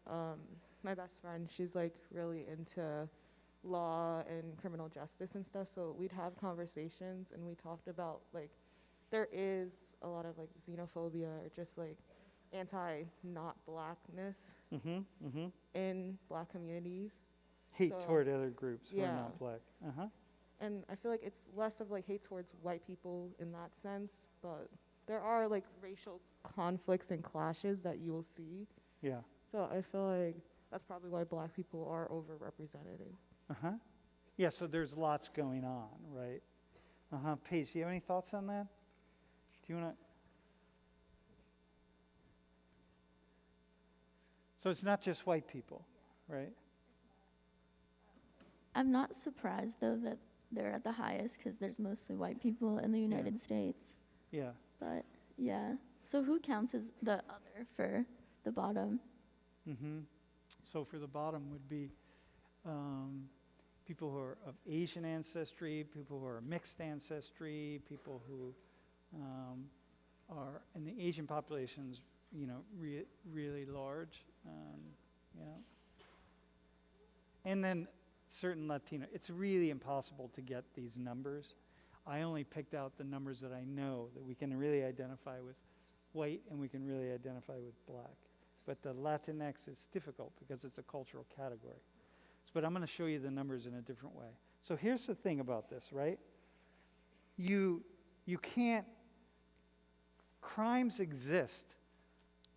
my best friend, she's like really into law and criminal justice and stuff, so we'd have conversations and we talked about like there is a lot of like xenophobia or just like anti-not blackness in black communities. Hate So, toward other groups who are yeah. not black. And I feel like it's less of like hate towards white people in that sense, but there are like racial conflicts and clashes that you will see. Yeah. So I feel like that's probably why black people are overrepresented. Yeah, so there's lots going on, right? Paige, do you have any thoughts on that? Do you want to? So it's not just white people, right? I'm not surprised though that they're at the highest because there's mostly white people in the United States. Yeah. But yeah. So who counts as the other for the bottom? So for the bottom would be people who are of Asian ancestry, people who are mixed ancestry, people who are, and the Asian population's, really large, and then certain Latino. It's really impossible to get these numbers. I only picked out the numbers that I know that we can really identify with white and we can really identify with black. But the Latinx is difficult because it's a cultural category. But I'm going to show you the numbers in a different way. So here's the thing about this, right? You can't crimes exist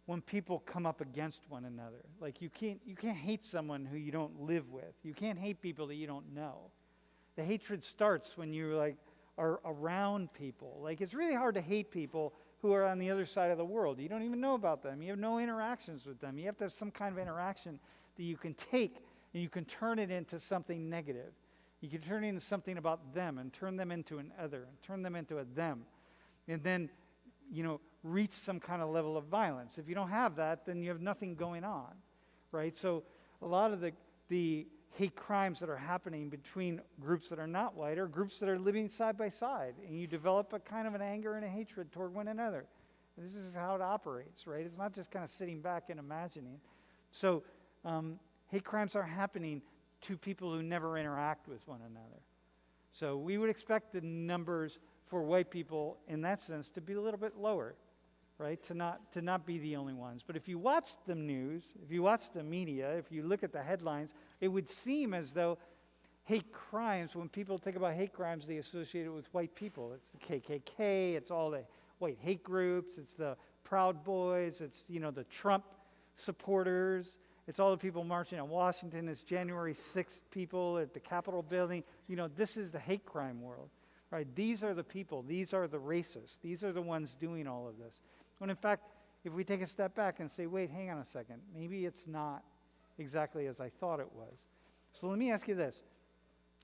when people come up against one another. Like you can't hate someone who you don't live with. You can't hate people that you don't know. The hatred starts when you are around people. Like it's really hard to hate people who are on the other side of the world. You don't even know about them. You have no interactions with them. You have to have some kind of interaction that you can take and you can turn it into something negative. You can turn it into something about them and turn them into an other and turn them into a them. And then, reach some kind of level of violence. If you don't have that, then you have nothing going on, right? So a lot of the hate crimes that are happening between groups that are not white are groups that are living side by side, and you develop a kind of an anger and a hatred toward one another. This is how it operates, right? It's not just kind of sitting back and imagining. So hate crimes are happening to people who never interact with one another. So we would expect the numbers for white people in that sense to be a little bit lower, right? To not be the only ones. But if you watch the news, if you watch the media, if you look at the headlines, it would seem as though hate crimes, when people think about hate crimes, they associate it with white people. It's the KKK, it's all the white hate groups, it's the Proud Boys, it's, the Trump supporters, it's all the people marching in Washington, it's January 6th people at the Capitol building. This is the hate crime world, right? These are the people, these are the racists, these are the ones doing all of this. When in fact, if we take a step back and say, wait, hang on a second, maybe it's not exactly as I thought it was. So let me ask you this.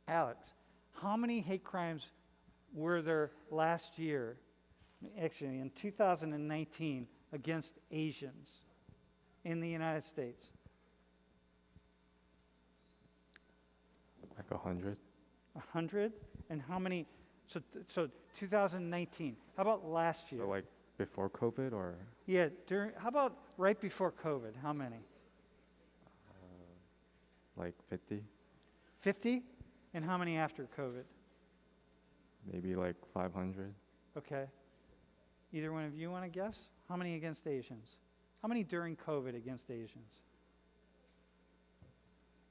Alex, how many hate crimes were there last year, actually in 2019, against Asians in the United States? Like 100. 100? And how many? So 2019. How about last year? So like before COVID or? Yeah, how about right before COVID? How many? Like 50. 50? And how many after COVID? Maybe like 500. Okay. Either one of you want to guess? How many against Asians? How many during COVID against Asians?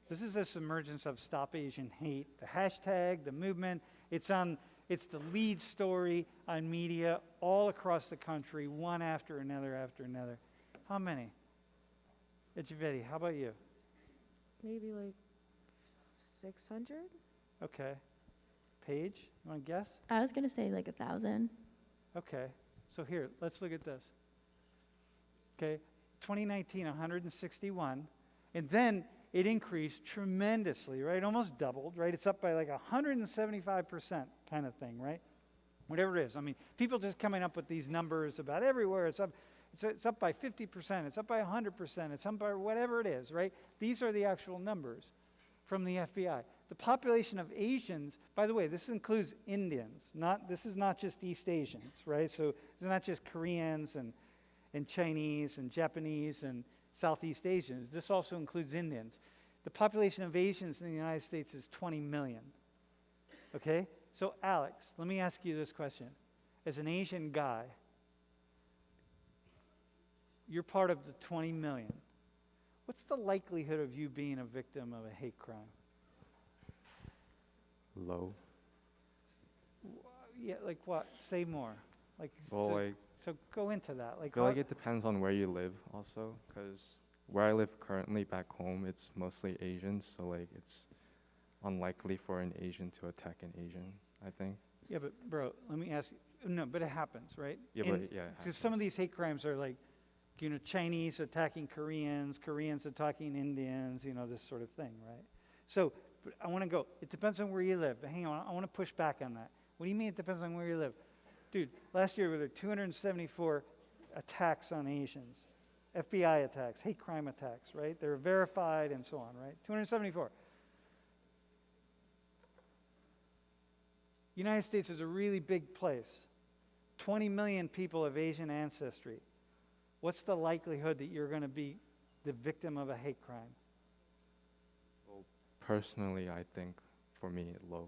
This is this emergence of Stop Asian Hate, the hashtag, the movement. It's the lead story on media all across the country, one after another after another. How many? Echeverri, how about you? Maybe like 600? Okay. Paige, you want to guess? I was gonna say like 1,000. Okay. So here, let's look at this. Okay. 2019, 161. And then it increased tremendously, right? Almost doubled, right? It's up by like 175% kind of thing, right? Whatever it is. I mean, people just coming up with these numbers about everywhere. It's up by 50%. It's up by 100%. It's up by whatever it is, right? These are the actual numbers from the FBI. The population of Asians, by the way, this includes Indians. This is not just East Asians, right? So it's not just Koreans and Chinese and Japanese and Southeast Asians. This also includes Indians. The population of Asians in the United States is 20 million. Okay? So Alex, let me ask you this question. As an Asian guy, you're part of the 20 million. What's the likelihood of you being a victim of a hate crime? Low. Yeah, like what? Say more. So go into that. I feel like it depends on where you live also, because where I live currently back home, it's mostly Asians, so like it's unlikely for an Asian to attack an Asian, I think. Yeah, but bro, let me ask you. No, but it happens, right? Yeah, because some of these hate crimes are like, Chinese attacking Koreans, Koreans attacking Indians, this sort of thing, right? So, but I want to go. It depends on where you live. But hang on, I want to push back on that. What do you mean it depends on where you live? Dude, last year there were 274 attacks on Asians, FBI attacks, hate crime attacks, right? They were verified and so on, right? 274. United States is a really big place. 20 million people of Asian ancestry. What's the likelihood that you're going to be the victim of a hate crime? Well, personally, I think for me, low.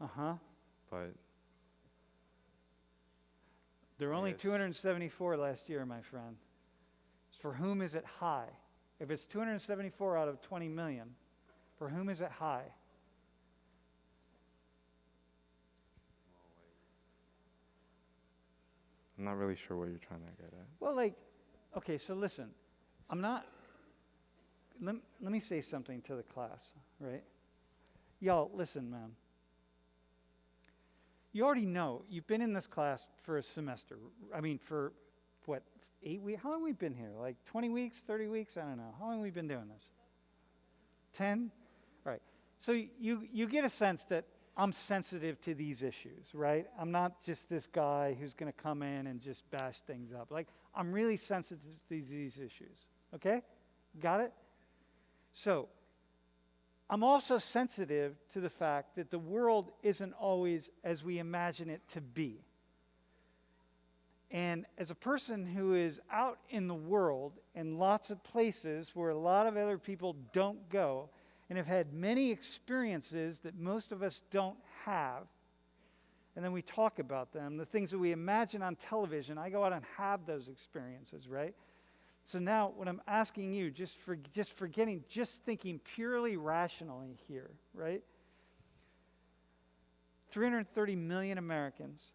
Uh-huh. But there were only yes. 274 last year, my friend. For whom is it high? If it's 274 out of 20 million, for whom is it high? I'm not really sure what you're trying to get at. Well, like, okay, so listen, let me say something to the class, right? Y'all, listen, man. You already know, you've been in this class for a semester. I mean, for what, 8 weeks? How long have we been here? Like 20 weeks, 30 weeks? I don't know. How long have we been doing this? 10? All right. So you get a sense that I'm sensitive to these issues, right? I'm not just this guy who's going to come in and just bash things up. Like, I'm really sensitive to these issues, okay? Got it? So, I'm also sensitive to the fact that the world isn't always as we imagine it to be. And as a person who is out in the world in lots of places where a lot of other people don't go, and have had many experiences that most of us don't have, and then we talk about them, the things that we imagine on television, I go out and have those experiences, right? So now what I'm asking you, just thinking purely rationally here, right? 330 million Americans.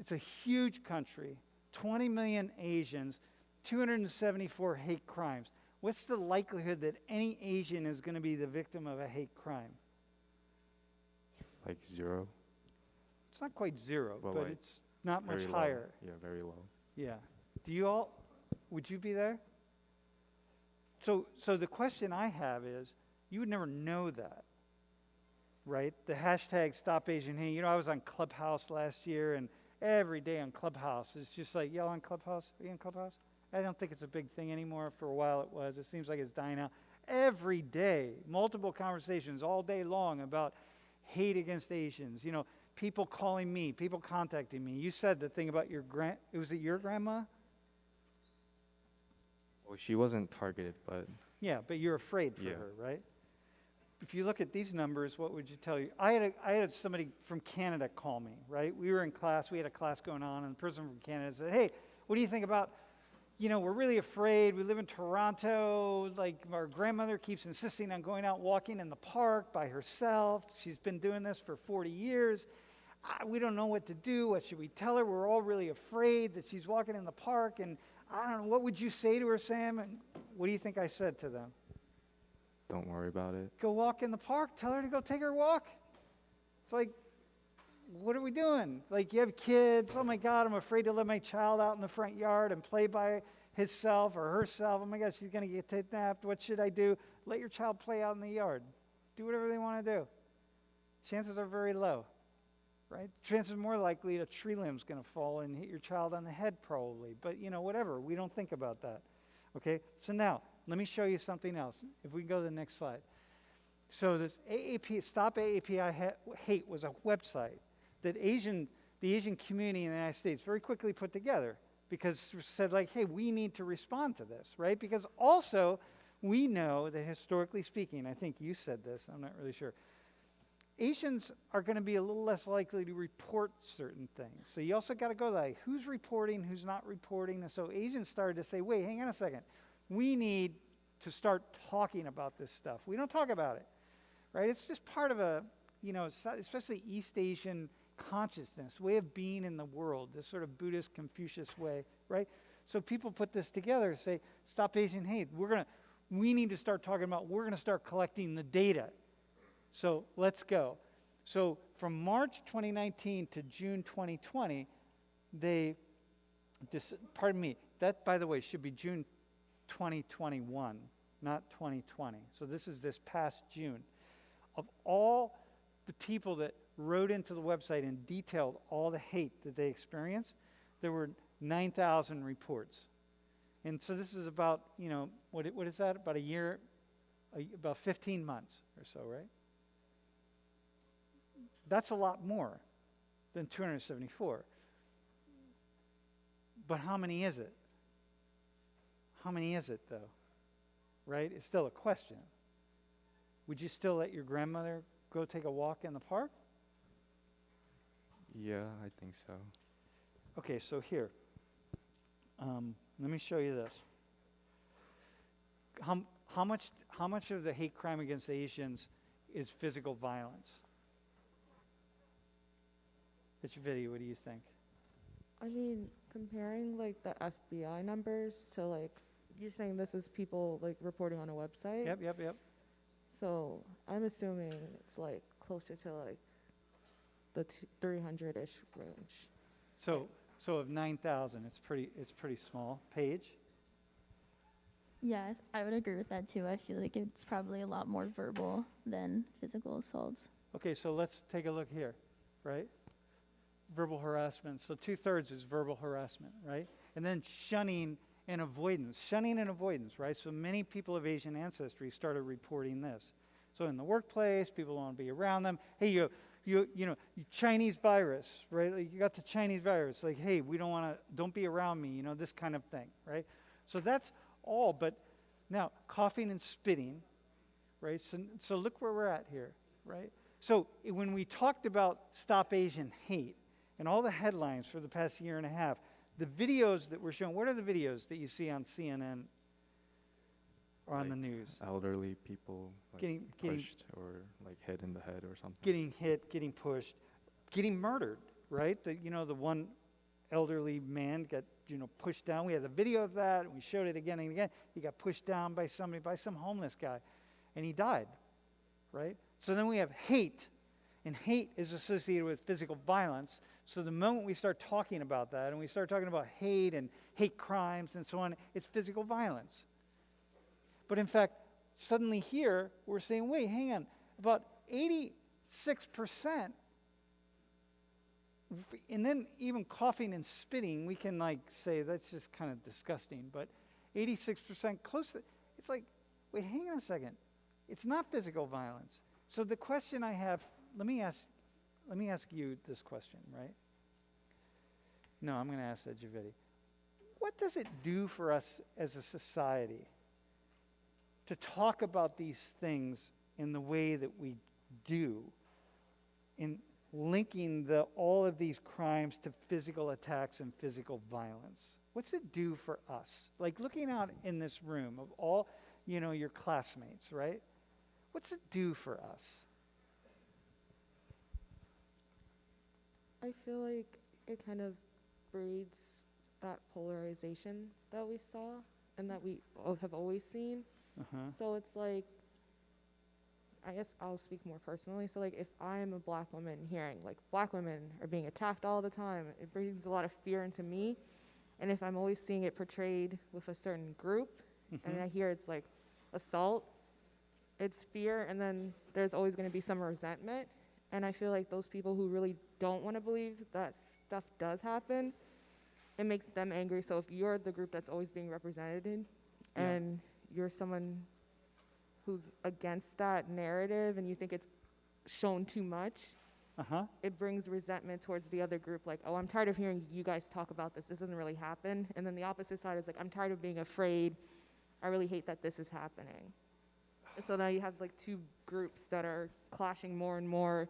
It's a huge country. 20 million Asians. 274 hate crimes. What's the likelihood that any Asian is going to be the victim of a hate crime? Like 0? It's not quite 0, Well, but like it's not much very low. higher. Yeah, very low. Yeah. Would you be there? So the question I have is, you would never know that, right? The hashtag Stop Asian Hate. You know, I was on Clubhouse last year, and every day on Clubhouse, it's just like, y'all on Clubhouse? Are you on Clubhouse? I don't think it's a big thing anymore. For a while it was. It seems like it's dying out. Every day, multiple conversations all day long about hate against Asians. You know, people calling me, people contacting me. You said the thing about was it your grandma? Well, she wasn't targeted, but Yeah, but you're afraid for Yeah. her, right? If you look at these numbers, what would you tell you? I had somebody from Canada call me, right? We were in class, we had a class going on, and the person from Canada said, hey, what do you think about, you know, we're really afraid. We live in Toronto. Like, our grandmother keeps insisting on going out walking in the park by herself. She's been doing this for 40 years. We don't know what to do. What should we tell her? We're all really afraid that she's walking in the park. And I don't know, what would you say to her, Sam? And what do you think I said to them? don't worry about it. Go walk in the park. Tell her to go take her walk. It's like, what are we doing? Like, you have kids. Oh, my God, I'm afraid to let my child out in the front yard and play by himself or herself. Oh, my God, she's going to get kidnapped. What should I do? Let your child play out in the yard. Do whatever they want to do. Chances are very low, right? Chances are more likely a tree limb's going to fall and hit your child on the head probably. But, you know, whatever. We don't think about that. Okay? So now, let me show you something else. If we can go to the next slide. So this AAP, Stop AAPI Hate was a website that the Asian community in the United States very quickly put together because it said like, hey, we need to respond to this, right? Because also we know that historically speaking, I think you said this, I'm not really sure, Asians are going to be a little less likely to report certain things. So you also got to go like, who's reporting, who's not reporting? And so Asians started to say, wait, hang on a second. We need to start talking about this stuff. We don't talk about it, right? It's just part of a, you know, especially East Asian consciousness, way of being in the world, this sort of Buddhist Confucius way, right? So people put this together and say, Stop Asian Hate. We need to start talking about, we're going to start collecting the data. So let's go. So from March 2019 to June 2020, that, by the way, should be June 2021, not 2020. So this is this past June. Of all the people that wrote into the website and detailed all the hate that they experienced, there were 9,000 reports. And so this is about, you know, what is that? About a year, about 15 months or so, right? That's a lot more than 274. But how many is it? How many is it, though? Right? It's still a question. Would you still let your grandmother go take a walk in the park? Yeah, I think so. Okay, so here. Let me show you this. How much of the hate crime against Asians is physical violence? It's your video. What do you think? I mean, comparing like the FBI numbers to like, you're saying this is people like reporting on a website? Yep. So I'm assuming it's like closer to like the 300-ish range. So of 9,000, it's pretty small. Paige? Yeah, I would agree with that too. I feel like it's probably a lot more verbal than physical assaults. Okay, so let's take a look here, right? Verbal harassment. So 2/3 is verbal harassment, right? And then shunning and avoidance. Shunning and avoidance, right? So many people of Asian ancestry started reporting this. So in the workplace, people don't want to be around them. Hey, you Chinese virus, right? Like you got the Chinese virus. Like, hey, don't be around me, this kind of thing, right? So that's all. But now, coughing and spitting, right? So look where we're at here, right? So when we talked about Stop Asian Hate and all the headlines for the past year and a half, the videos that were shown, what are the videos that you see on CNN or on the news? Elderly people like Getting pushed or like hit in the head or something. Getting hit, getting pushed, getting murdered, right? The one elderly man got pushed down. We had the video of that, and we showed it again and again. He got pushed down by some homeless guy, and he died, right? So then we have hate, and hate is associated with physical violence. So the moment we start talking about that, and we start talking about hate and hate crimes and so on, it's physical violence. But in fact, suddenly here, we're saying, wait, hang on, about 86%, and then even coughing and spitting, we can say that's just kind of disgusting, but 86% close to, it's like, wait, hang on a second. It's not physical violence. So the question I have, let me ask you this question, right? No, I'm going to ask that Javedi. What does it do for us as a society to talk about these things in the way that we do, in linking all of these crimes to physical attacks and physical violence? What's it do for us? Like looking out in this room of all, your classmates, right? What's it do for us? I feel like it kind of breeds that polarization that we saw and that we have always seen. Uh-huh. So it's like, I guess I'll speak more personally. So like if I am a black woman hearing like black women are being attacked all the time, it brings a lot of fear into me. And if I'm always seeing it portrayed with a certain group, and I hear it's like assault, it's fear, and then there's always going to be some resentment. And I feel like those people who really don't want to believe that stuff does happen, it makes them angry. So if you're the group that's always being represented and you're someone who's against that narrative and you think it's shown too much, it brings resentment towards the other group. Like, oh, I'm tired of hearing you guys talk about this. This doesn't really happen. And then the opposite side is like, I'm tired of being afraid. I really hate that this is happening. So now you have like two groups that are clashing more and more,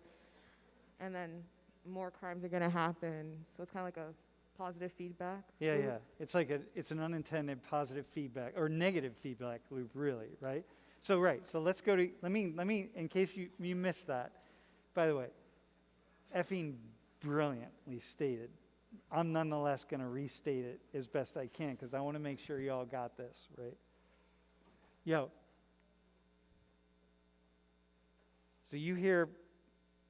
and then more crimes are going to happen. So it's kind of like a positive feedback loop. Yeah. It's an unintended positive feedback or negative feedback loop, really, right? So let's go to, let me, in case you missed that, by the way, effing brilliantly stated. I'm nonetheless going to restate it as best I can because I want to make sure you all got this, right? So you hear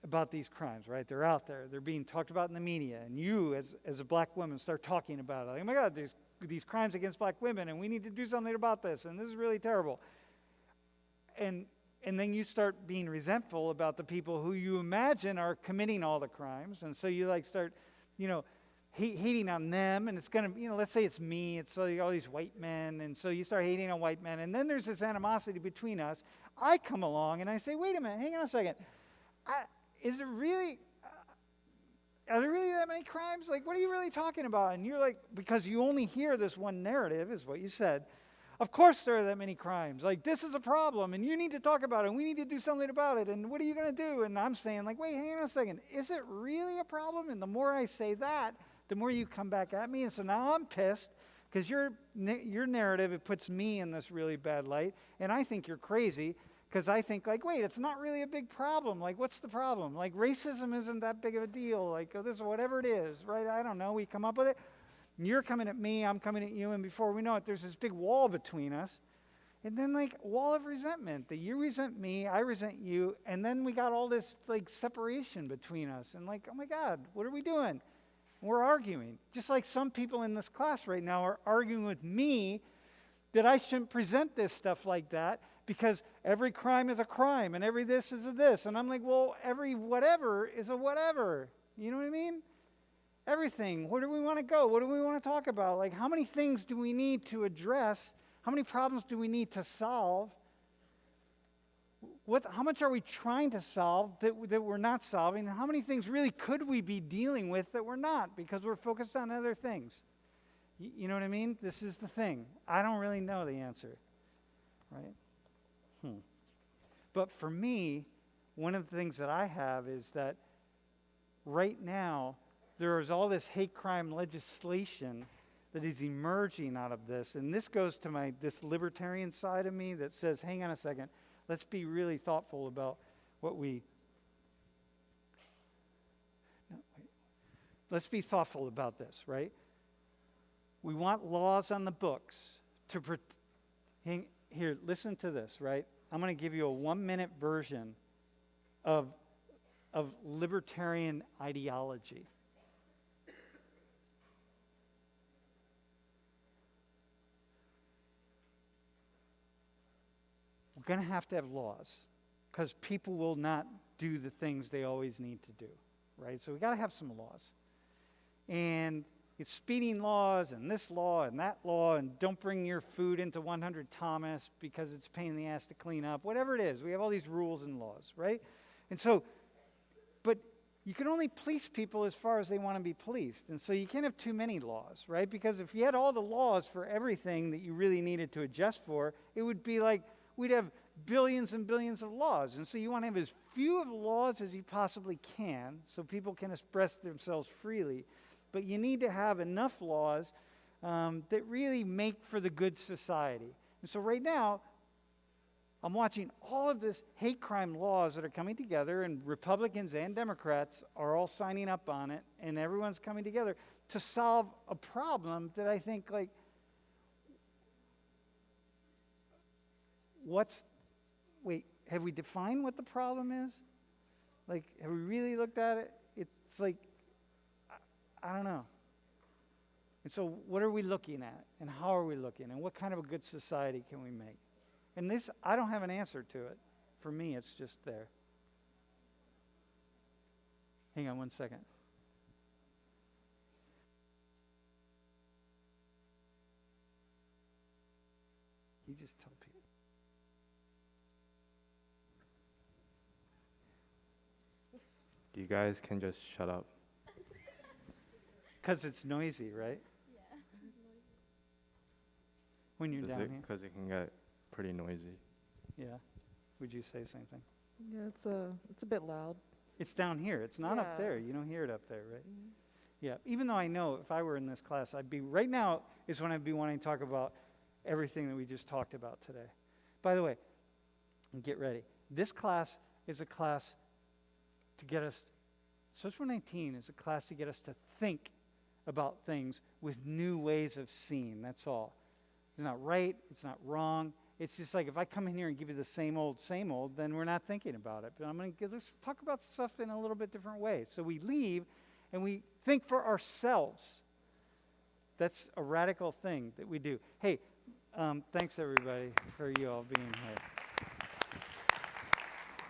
about these crimes, right? They're out there. They're being talked about in the media. And you, as a black woman, start talking about it. Like, oh, my God, there's these crimes against black women, and we need to do something about this, and this is really terrible. And then you start being resentful about the people who you imagine are committing all the crimes. And so you, start, hating on them. And it's going to, let's say it's me. It's like all these white men. And so you start hating on white men. And then there's this animosity between us. I come along and I say, wait a minute, hang on a second. Is there really, are there really that many crimes? Like, what are you really talking about? And you're like, because you only hear this one narrative, is what you said. Of course there are that many crimes. Like, this is a problem, and you need to talk about it, and we need to do something about it, and what are you going to do? And I'm saying, like, wait, hang on a second. Is it really a problem? And the more I say that, the more you come back at me. And so now I'm pissed because your narrative, it puts me in this really bad light, and I think you're crazy Because I think, like, wait, it's not really a big problem. Like, what's the problem? Like, racism isn't that big of a deal. Like, oh, this, whatever it is, right? I don't know. We come up with it. You're coming at me, I'm coming at you, and before we know it, there's this big wall between us. And then, like, wall of resentment, that you resent me, I resent you, and then we got all this, like, separation between us. And, like, oh my God, what are we doing? We're arguing. Just like some people in this class right now are arguing with me that I shouldn't present this stuff like that because every crime is a crime and every this is a this. And I'm like, well, every whatever is a whatever. You know what I mean? Everything. Where do we want to go? What do we want to talk about? Like, how many things do we need to address? How many problems do we need to solve? How much are we trying to solve that we're not solving? And how many things really could we be dealing with that we're not because we're focused on other things? You know what I mean? This is the thing. I don't really know the answer, right? But for me, one of the things that I have is that right now, there is all this hate crime legislation that is emerging out of this. And this goes to this libertarian side of me that says, hang on a second, let's be really thoughtful about let's be thoughtful about this, right? We want laws on the books to here, listen to this, right? I'm going to give you a 1-minute version of libertarian ideology. We're going to have laws because people will not do the things they always need to do, right? So we got to have some laws. And it's speeding laws and this law and that law and don't bring your food into 100 Thomas because it's a pain in the ass to clean up. Whatever it is, we have all these rules and laws, right? And so, but you can only police people as far as they want to be policed. And so you can't have too many laws, right? Because if you had all the laws for everything that you really needed to adjust for, it would be like we'd have billions and billions of laws. And so you want to have as few of the laws as you possibly can so people can express themselves freely. But you need to have enough laws that really make for the good society. And so right now, I'm watching all of this hate crime laws that are coming together, and Republicans and Democrats are all signing up on it, and everyone's coming together to solve a problem that I think, like, have we defined what the problem is? Like, have we really looked at it? It's like, I don't know. And so what are we looking at? And how are we looking? And what kind of a good society can we make? And this, I don't have an answer to it. For me, it's just there. Hang on one second. You just tell people. You guys can just shut up. Because it's noisy, right? Yeah. When you're down here. Because it can get pretty noisy. Yeah. Would you say something? Yeah, it's a bit loud. It's down here. It's not up Yeah. there. You don't hear it up there, right? Yeah. Even though I know if I were in this class, right now is when I'd be wanting to talk about everything that we just talked about today. By the way, get ready. This class is a class to get us, Social 19 is a class to get us to think about things with new ways of seeing. That's all. It's not right. It's not wrong. It's just like if I come in here and give you the same old, then we're not thinking about it. But let's talk about stuff in a little bit different way. So we leave and we think for ourselves. That's a radical thing that we do. Hey, thanks everybody for you all being here.